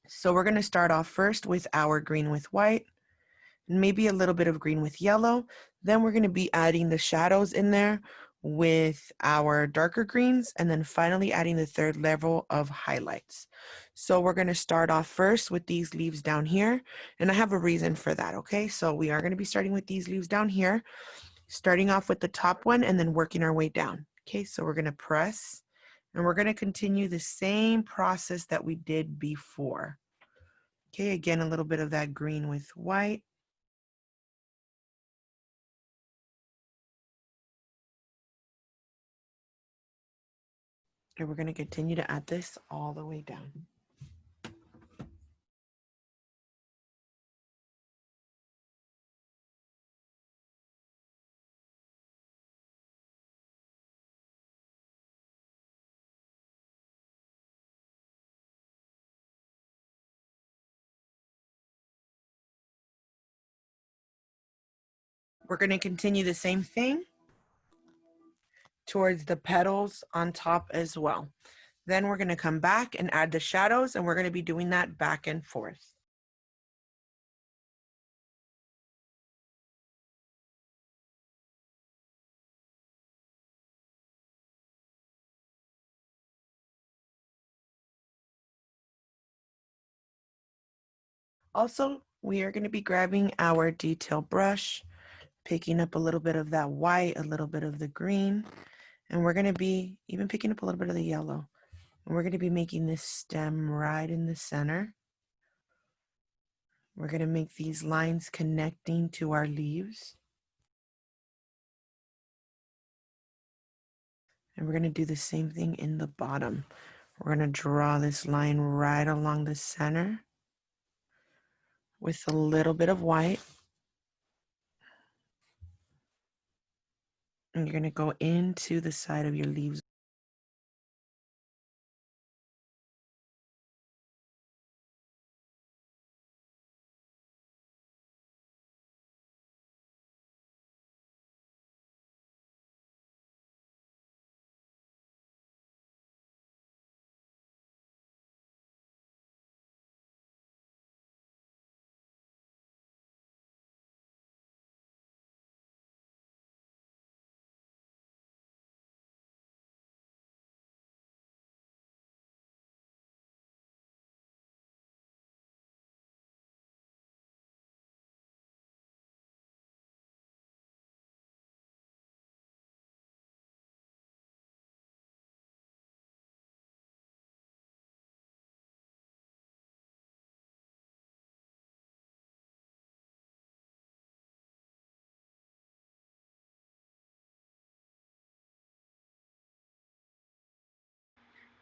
So we're going to start off first with our green with white, and maybe a little bit of green with yellow. Then we're going to be adding the shadows in there with our darker greens, and then finally adding the 3rd level of highlights. So we're going to start off first with these leaves down here, and I have a reason for that, okay? So we are going to be starting with these leaves down here, starting off with the top one and then working our way down. Okay, so we're going to press, and we're going to continue the same process that we did before. Okay, again, a little bit of that green with white. And we're going to continue to add this all the way down. We're going to continue the same thing towards the petals on top as well. Then we're going to come back and add the shadows, and we're going to be doing that back and forth. Also, we are going to be grabbing our detail brush, picking up a little bit of that white, a little bit of the green, and we're going to be even picking up a little bit of the yellow. And we're going to be making this stem right in the center. We're going to make these lines connecting to our leaves. And we're going to do the same thing in the bottom. We're going to draw this line right along the center with a little bit of white. And you're going to go into the side of your leaves.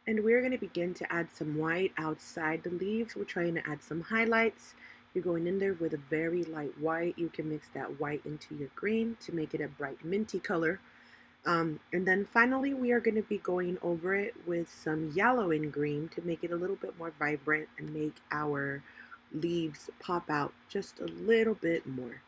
And we're going to begin to add some white outside the leaves. We're trying to add some highlights. You're going in there with a very light white. You can mix that white into your green to make it a bright minty color. And then finally, we are going to be going over it with some yellow and green to make it a little bit more vibrant and make our leaves pop out just a little bit more.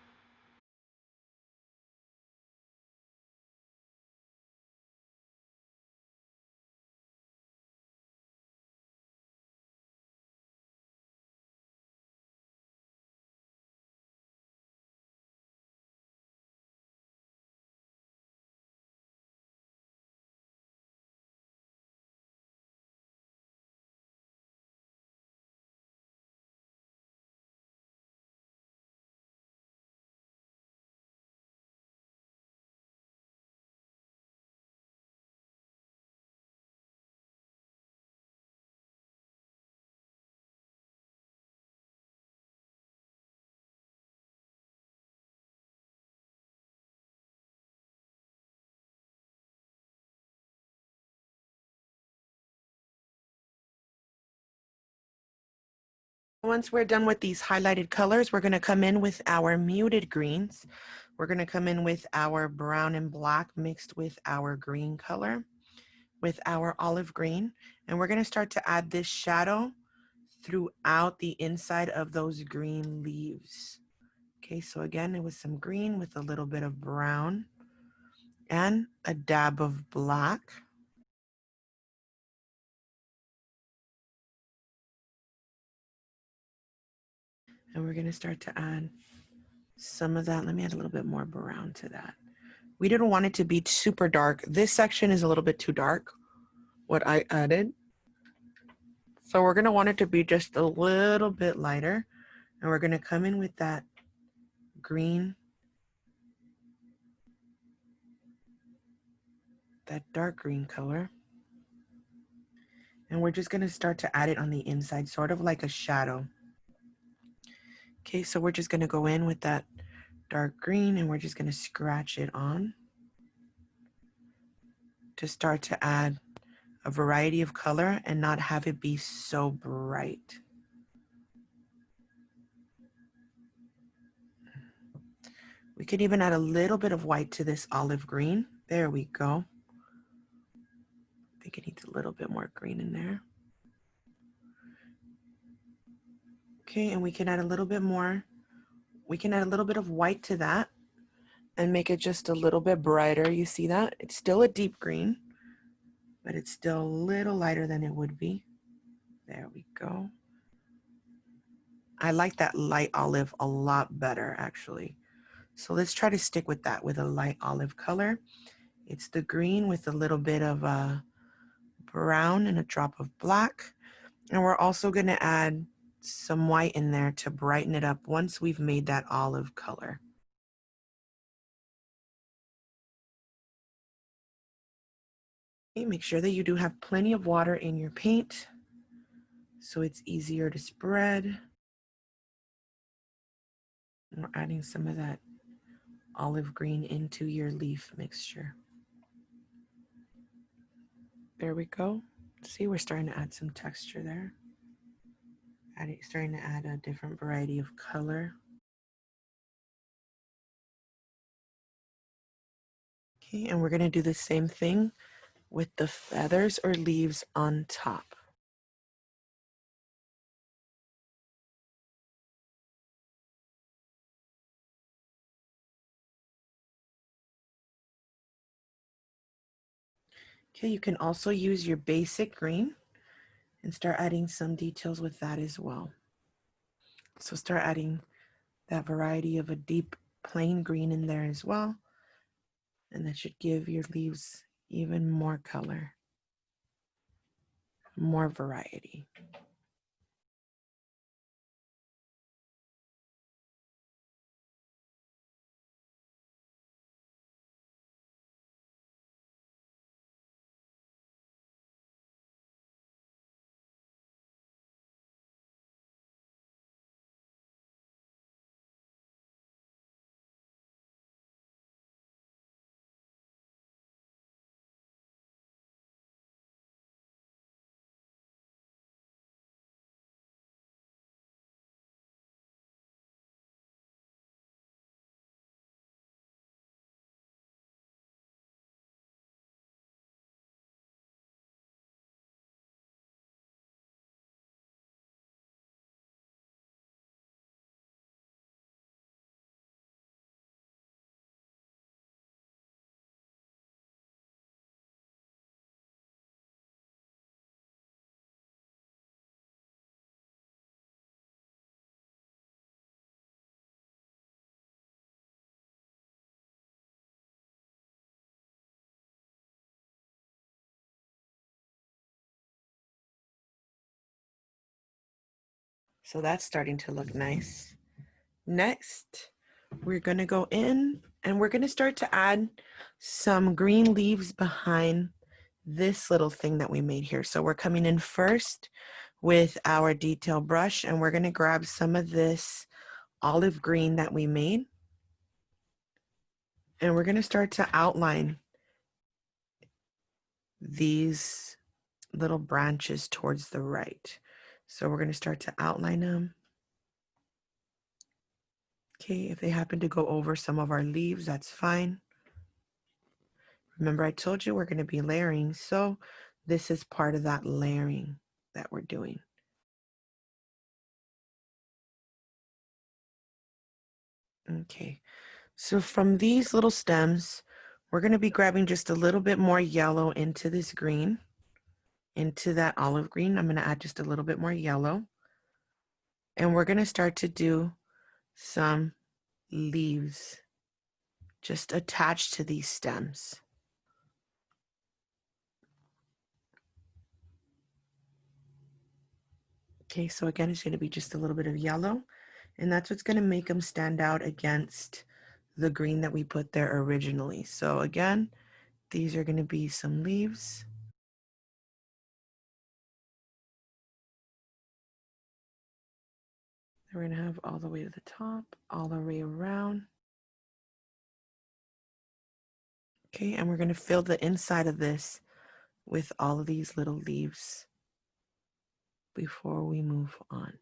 Once we're done with these highlighted colors, we're going to come in with our muted greens. We're going to come in with our brown and black mixed with our green color, with our olive green, and we're going to start to add this shadow throughout the inside of those green leaves. Okay, so again, it was some green with a little bit of brown and a dab of black. And we're going to start to add some of that. Let me add a little bit more brown to that. We didn't want it to be super dark. This section is a little bit too dark, what I added. So we're going to want it to be just a little bit lighter. And we're going to come in with that green, that dark green color. And we're just going to start to add it on the inside, sort of like a shadow. Okay, so we're just going to go in with that dark green and we're just going to scratch it on to start to add a variety of color and not have it be so bright. We could even add a little bit of white to this olive green. There we go. I think it needs a little bit more green in there. Okay, and we can add a little bit more. We can add a little bit of white to that and make it just a little bit brighter. You see that? It's still a deep green, but it's still a little lighter than it would be. There we go. I like that light olive a lot better, actually. So let's try to stick with that with a light olive color. It's the green with a little bit of brown and a drop of black. And we're also going to add some white in there to brighten it up once we've made that olive color. Okay, make sure that you do have plenty of water in your paint so it's easier to spread. And we're adding some of that olive green into your leaf mixture. There we go. See, we're starting to add some texture there. Starting to add a different variety of color. Okay, and we're going to do the same thing with the feathers or leaves on top. Okay, you can also use your basic green and start adding some details with that as well. So start adding that variety of a deep plain green in there as well. And that should give your leaves even more color, more variety. So that's starting to look nice. Next, we're gonna go in and we're gonna start to add some green leaves behind this little thing that we made here. So we're coming in first with our detail brush and we're gonna grab some of this olive green that we made. And we're gonna start to outline these little branches towards the right. So we're gonna start to outline them. Okay, if they happen to go over some of our leaves, that's fine. Remember I told you we're gonna be layering, so this is part of that layering that we're doing. Okay, so from these little stems, we're gonna be grabbing just a little bit more yellow into this green, into that olive green. I'm gonna add just a little bit more yellow. And we're gonna start to do some leaves just attached to these stems. Okay, so again, it's gonna be just a little bit of yellow, and that's what's gonna make them stand out against the green that we put there originally. So again, these are gonna be some leaves. We're gonna have all the way to the top, all the way around. Okay, and we're gonna fill the inside of this with all of these little leaves before we move on.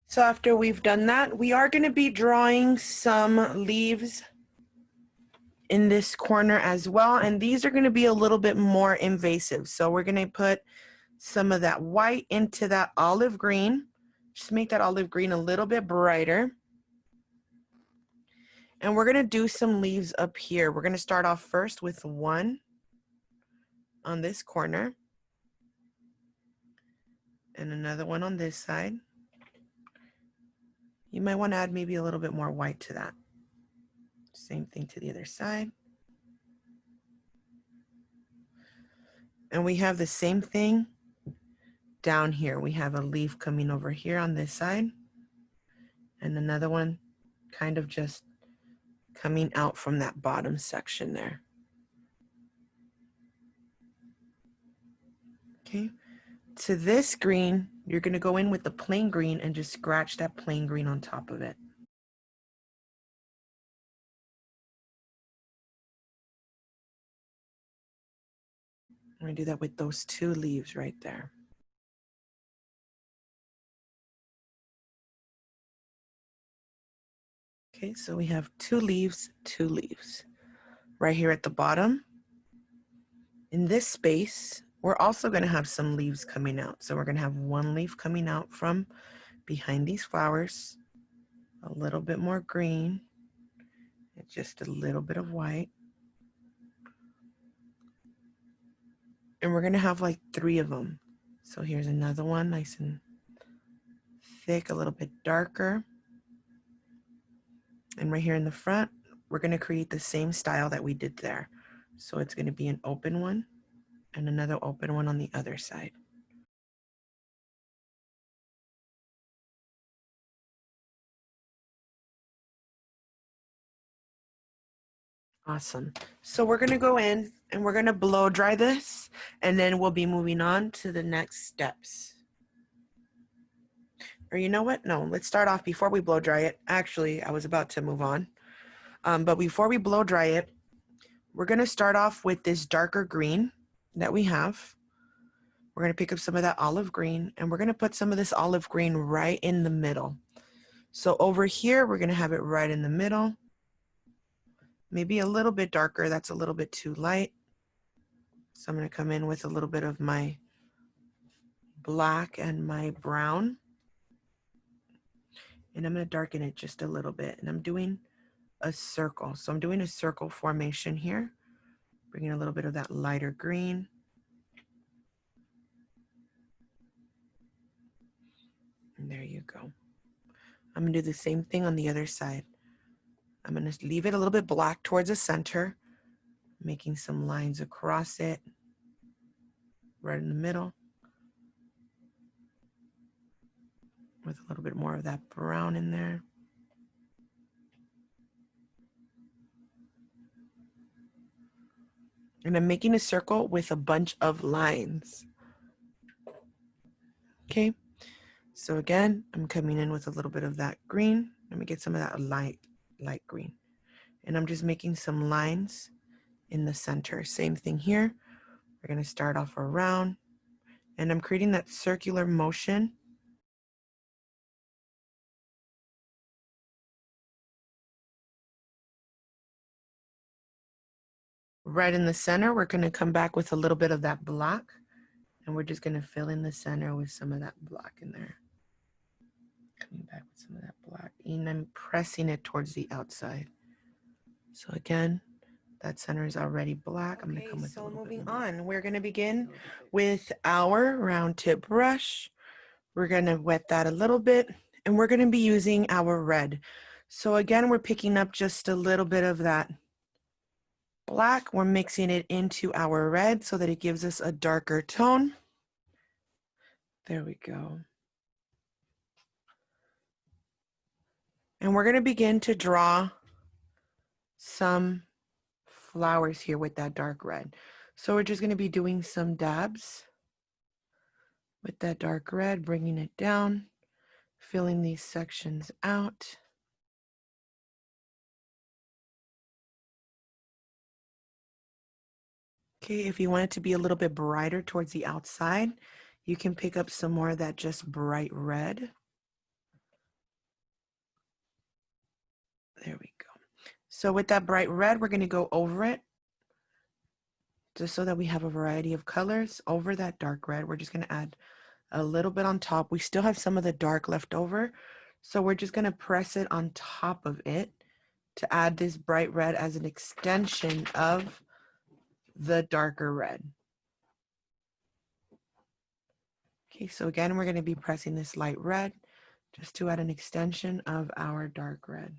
So after we've done that, we are going to be drawing some leaves in this corner as well. And these are going to be a little bit more invasive. So we're going to put some of that white into that olive green. Just make that olive green a little bit brighter. And we're going to do some leaves up here. We're going to start off first with one on this corner. And another one on this side. You might want to add maybe a little bit more white to that. Same thing to the other side. And we have the same thing down here. We have a leaf coming over here on this side. And another one kind of just coming out from that bottom section there. Okay. To this green, you're going to go in with the plain green and just scratch that plain green on top of it. I'm going to do that with those two leaves right there. Okay, so we have two leaves. Right here at the bottom. In this space, we're also going to have some leaves coming out. So we're going to have one leaf coming out from behind these flowers, a little bit more green, and just a little bit of white. And we're going to have like 3 of them. So here's another one, nice and thick, a little bit darker. And right here in the front, we're going to create the same style that we did there. So it's going to be an open one and another open one on the other side. Awesome. So we're going to go in and we're going to blow dry this, and then we'll be moving on to the next steps. Or you know what? No, let's start off before we blow dry it. Actually, I was about to move on. But before we blow dry it, we're going to start off with this darker green that we have. We're going to pick up some of that olive green, and we're going to put some of this olive green right in the middle. So over here, we're going to have it right in the middle. Maybe a little bit darker. That's a little bit too light. So I'm going to come in with a little bit of my black and my brown. And I'm going to darken it just a little bit. And I'm doing a circle. So I'm doing a circle formation here. Bringing a little bit of that lighter green. And there you go. I'm gonna do the same thing on the other side. I'm gonna leave it a little bit black towards the center, making some lines across it, right in the middle, with a little bit more of that brown in there. And I'm making a circle with a bunch of lines. Okay, so again, I'm coming in with a little bit of that green. Let me get some of that light green. And I'm just making some lines in the center. Same thing here. We're gonna start off around, and I'm creating that circular motion. Right in the center, we're gonna come back with a little bit of that black, and we're just gonna fill in the center with some of that black in there. Coming back with some of that black, and I'm pressing it towards the outside. So again, that center is already black. I'm gonna come with a little bit more. Moving on, we're gonna begin with our round tip brush. We're gonna wet that a little bit, and we're gonna be using our red. So again, we're picking up just a little bit of that black. We're mixing it into our red so that it gives us a darker tone. There we go. And we're gonna begin to draw some flowers here with that dark red. So we're just gonna be doing some dabs with that dark red, bringing it down, filling these sections out. Okay, if you want it to be a little bit brighter towards the outside, you can pick up some more of that just bright red. There we go. So with that bright red, we're gonna go over it just so that we have a variety of colors. Over that dark red, we're just gonna add a little bit on top. We still have some of the dark left over, so we're just gonna press it on top of it to add this bright red as an extension of the darker red. Okay, so again, we're gonna be pressing this light red just to add an extension of our dark red.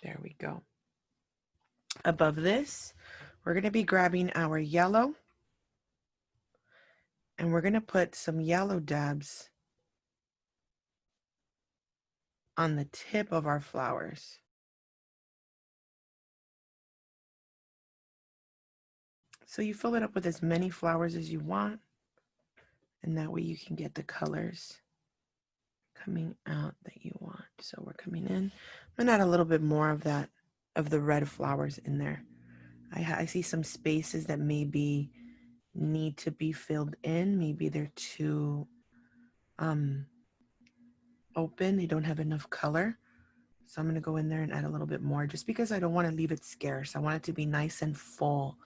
There we go. Above this, we're gonna be grabbing our yellow, and we're gonna put some yellow dabs on the tip of our flowers. So you fill it up with as many flowers as you want, and that way you can get the colors coming out that you want. So we're coming in. I'm gonna add a little bit more of that, of the red flowers in there. I see some spaces that maybe need to be filled in. Maybe they're too open. They don't have enough color. So I'm gonna go in there and add a little bit more just because I don't want to leave it scarce. I want it to be nice and full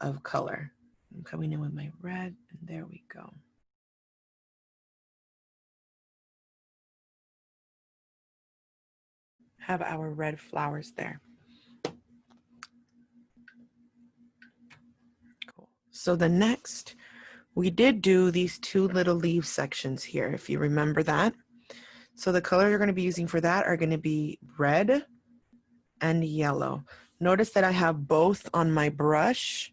of color. I'm coming in with my red, and there we go. Have our red flowers there. Cool. So the next, we did do these two little leaf sections here, if you remember that. So the colors you're going to be using for that are going to be red and yellow. Notice that I have both on my brush,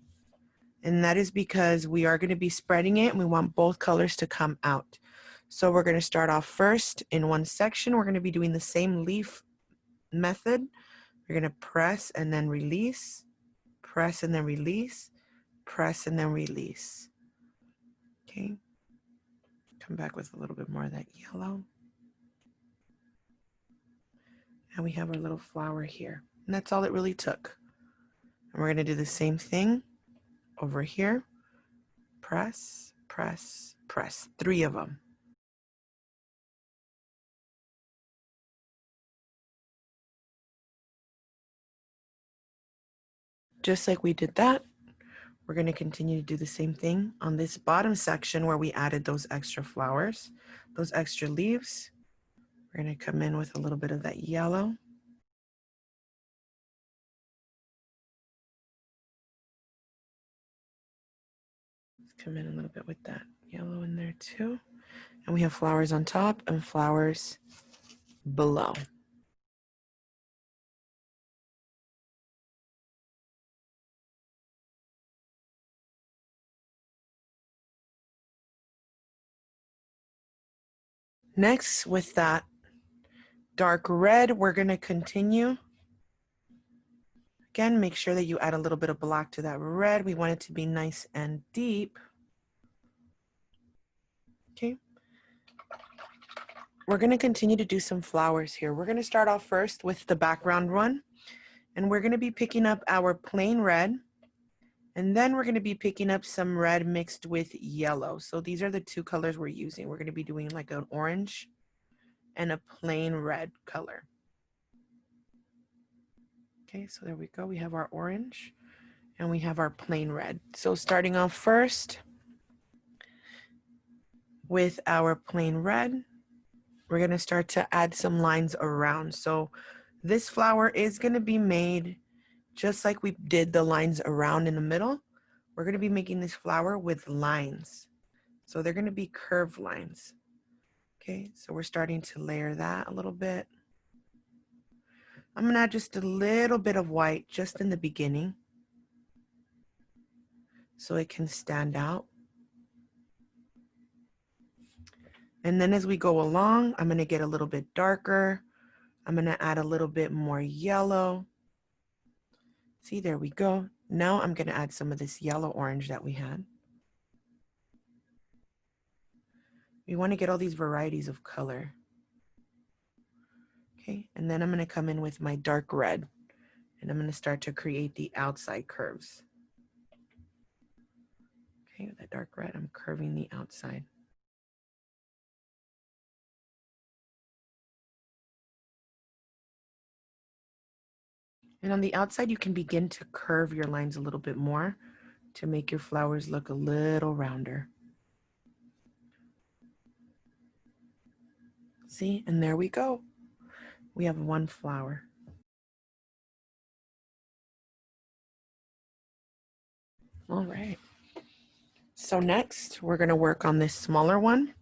and that is because we are going to be spreading it and we want both colors to come out. So we're going to start off first in one section. We're going to be doing the same leaf method. We're going to press and then release, press and then release, press and then release. Okay. Come back with a little bit more of that yellow. And we have our little flower here. And that's all it really took. And we're going to do the same thing over here. Press, press, press. 3 of them. Just like we did that, we're going to continue to do the same thing on this bottom section where we added those extra flowers, those extra leaves. We're going to come in with a little bit of that yellow. come in a little bit with that yellow in there too. And we have flowers on top and flowers below. Next, with that dark red, we're going to continue. Again, make sure that you add a little bit of black to that red. We want it to be nice and deep. Okay. We're going to continue to do some flowers here. We're going to start off first with the background one, and we're going to be picking up our plain red, and then we're going to be picking up some red mixed with yellow. So these are the two colors we're using. We're going to be doing like an orange and a plain red color. Okay, so there we go. We have our orange and we have our plain red. So starting off first with our plain red, we're going to start to add some lines around. So this flower is going to be made just like we did the lines around in the middle. We're going to be making this flower with lines. So they're going to be curved lines. Okay, so we're starting to layer that a little bit. I'm going to add just a little bit of white just in the beginning so it can stand out. And then as we go along, I'm going to get a little bit darker. I'm going to add a little bit more yellow. See, there we go. Now I'm going to add some of this yellow orange that we had. We want to get all these varieties of color. Okay, and then I'm going to come in with my dark red, and I'm going to start to create the outside curves. Okay, with that dark red, I'm curving the outside. And on the outside, you can begin to curve your lines a little bit more to make your flowers look a little rounder. See, and there we go. We have one flower. All right. So next, we're going to work on this smaller one.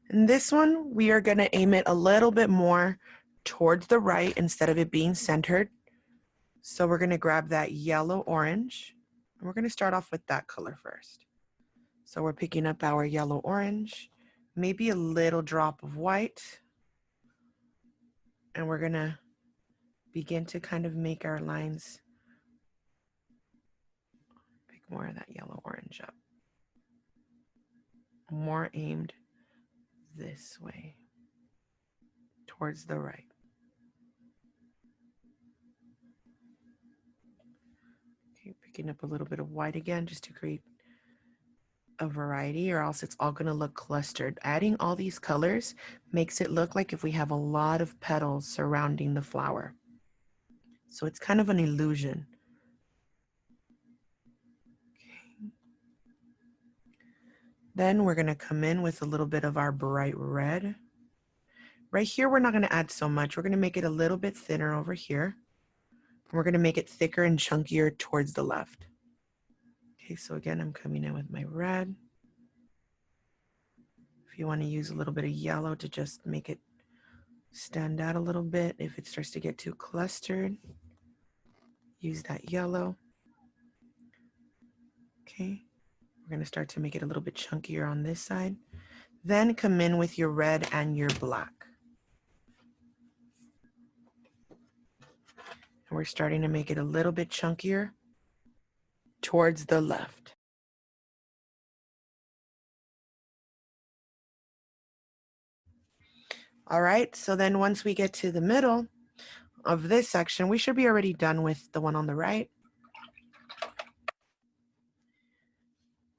And this one, we are going to aim it a little bit more towards the right instead of it being centered. So we're going to grab that yellow orange, and we're going to start off with that color first. So we're picking up our yellow orange, maybe a little drop of white, and we're going to begin to kind of make our lines. Pick more of that yellow orange up. More aimed this way, towards the right. Okay, picking up a little bit of white again just to create a variety, or else it's all going to look clustered. Adding all these colors makes it look like if we have a lot of petals surrounding the flower. So it's kind of an illusion. Okay. Then we're going to come in with a little bit of our bright red. Right here, we're not going to add so much. We're going to make it a little bit thinner over here. We're going to make it thicker and chunkier towards the left. Okay, so again, I'm coming in with my red. If you want to use a little bit of yellow to just make it stand out a little bit, if it starts to get too clustered, use that yellow. Okay, we're going to start to make it a little bit chunkier on this side. Then come in with your red and your black. And we're starting to make it a little bit chunkier towards the left. All right, so then once we get to the middle of this section, we should be already done with the one on the right.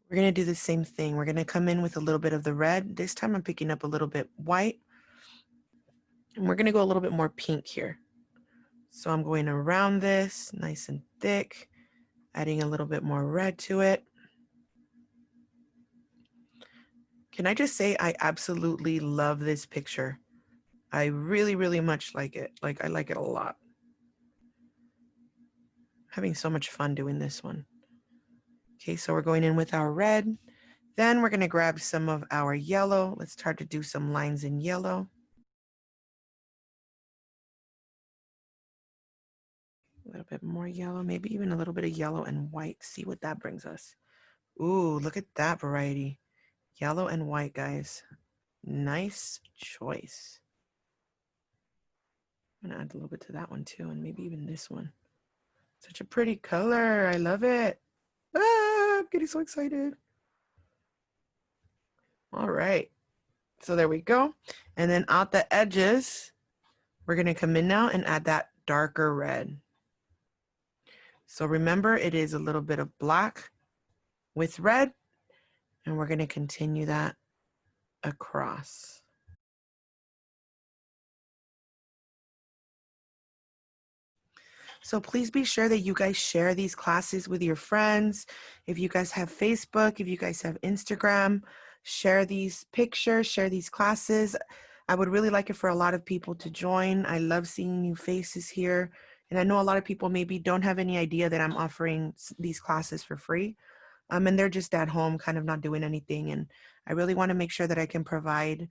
We're going to do the same thing. We're going to come in with a little bit of the red. This time I'm picking up a little bit white. And we're going to go a little bit more pink here. So I'm going around this, nice and thick, adding a little bit more red to it. Can I just say I absolutely love this picture. I really, really much like it. Like, I like it a lot. Having so much fun doing this one. Okay, so we're going in with our red. Then we're going to grab some of our yellow. Let's start to do some lines in yellow. A little bit more yellow, maybe even a little bit of yellow and white. See what that brings us. Ooh, look at that variety. Yellow and white, guys. Nice choice. I'm gonna add a little bit to that one too, and maybe even this one. Such a pretty color. I love it. Ah, I'm getting so excited. All right. So there we go. And then out the edges, we're gonna come in now and add that darker red. So remember, it is a little bit of black with red, and we're gonna continue that across. So please be sure that you guys share these classes with your friends. If you guys have Facebook, if you guys have Instagram, share these pictures, share these classes. I would really like it for a lot of people to join. I love seeing new faces here. And I know a lot of people maybe don't have any idea that I'm offering these classes for free. And they're just at home kind of not doing anything. And I really want to make sure that I can provide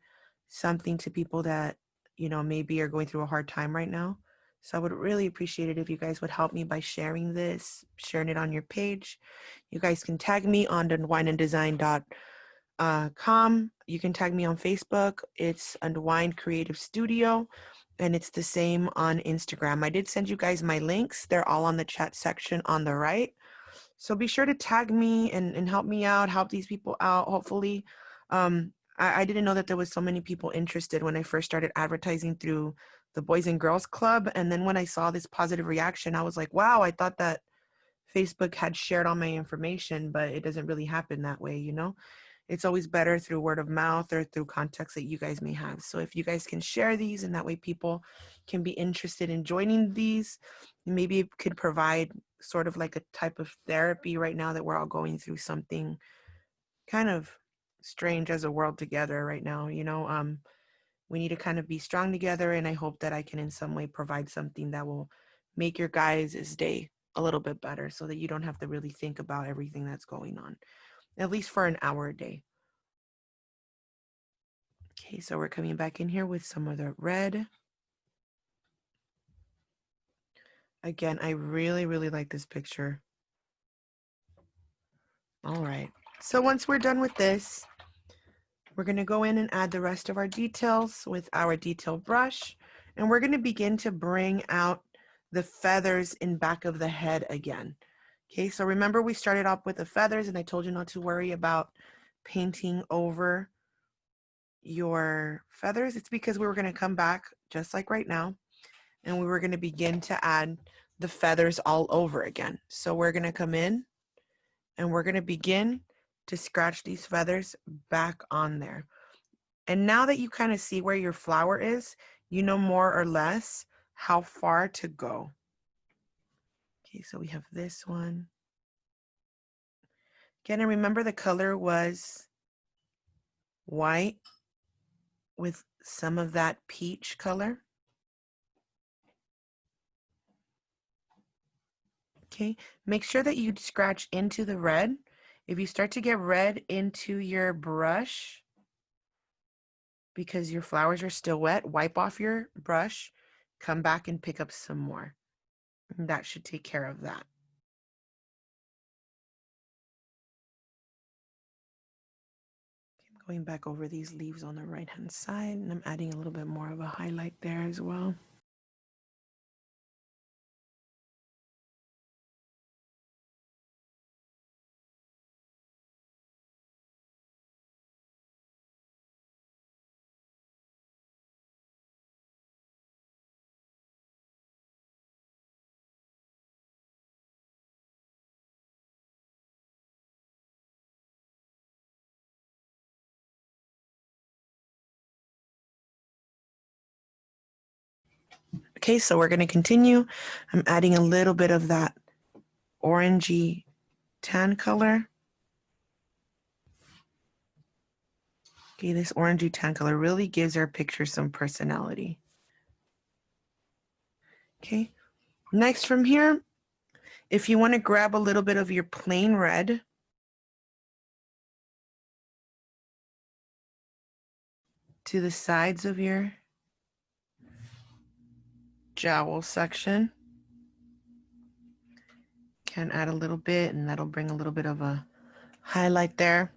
something to people that, you know, maybe are going through a hard time right now. So I would really appreciate it if you guys would help me by sharing this, sharing it on your page. You guys can tag me on unwindanddesign.com. You can tag me on Facebook. It's Unwind Creative Studio. And it's the same on Instagram. I did send you guys my links. They're all on the chat section on the right. So be sure to tag me and help me out, help these people out, hopefully. I didn't know that there was so many people interested when I first started advertising through the Boys and Girls Club. And then when I saw this positive reaction, I was like, wow, I thought that Facebook had shared all my information, but it doesn't really happen that way, you know? It's always better through word of mouth or through contacts that you guys may have. So if you guys can share these, and that way people can be interested in joining these, maybe it could provide sort of like a type of therapy right now that we're all going through something kind of strange as a world together right now, you know. We need to kind of be strong together, and I hope that I can in some way provide something that will make your guys' day a little bit better so that you don't have to really think about everything that's going on, at least for an hour a day. Okay, so we're coming back in here with some of the red. Again, I really, really like this picture. All right, so once we're done with this, we're going to go in and add the rest of our details with our detail brush, and we're going to begin to bring out the feathers in back of the head again. Okay, so remember we started off with the feathers, and I told you not to worry about painting over your feathers. It's because we were going to come back just like right now, and we were going to begin to add the feathers all over again. So we're going to come in and we're going to begin to scratch these feathers back on there. And now that you kind of see where your flower is, you know more or less how far to go. Okay, so we have this one. Again, and remember the color was white with some of that peach color. Okay, make sure that you scratch into the red. If you start to get red into your brush, because your flowers are still wet, wipe off your brush, come back and pick up some more. And that should take care of that. I'm going back over these leaves on the right hand side, and I'm adding a little bit more of a highlight there as well. Okay, so we're going to continue. I'm adding a little bit of that orangey tan color. Okay, this orangey tan color really gives our picture some personality. Okay, next from here, if you want to grab a little bit of your plain red, to the sides of your jowl section. Can add a little bit, and that'll bring a little bit of a highlight there.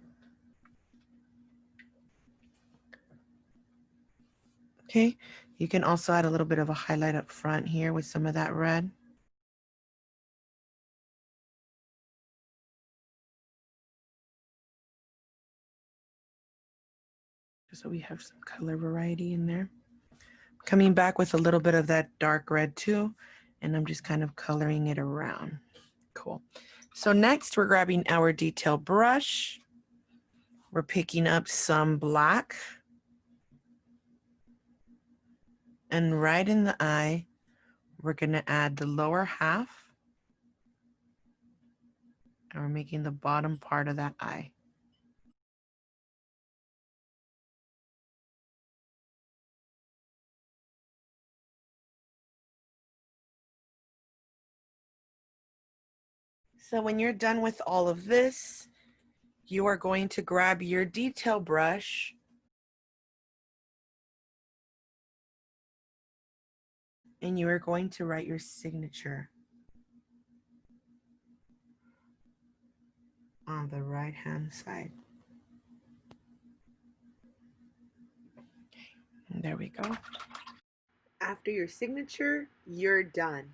Okay, you can also add a little bit of a highlight up front here with some of that red. So we have some color variety in there. Coming back with a little bit of that dark red too, and I'm just kind of coloring it around. Cool. So next we're grabbing our detail brush. We're picking up some black. And right in the eye, we're going to add the lower half. And we're making the bottom part of that eye. So when you're done with all of this, you are going to grab your detail brush and you are going to write your signature on the right hand side. And there we go. After your signature, you're done.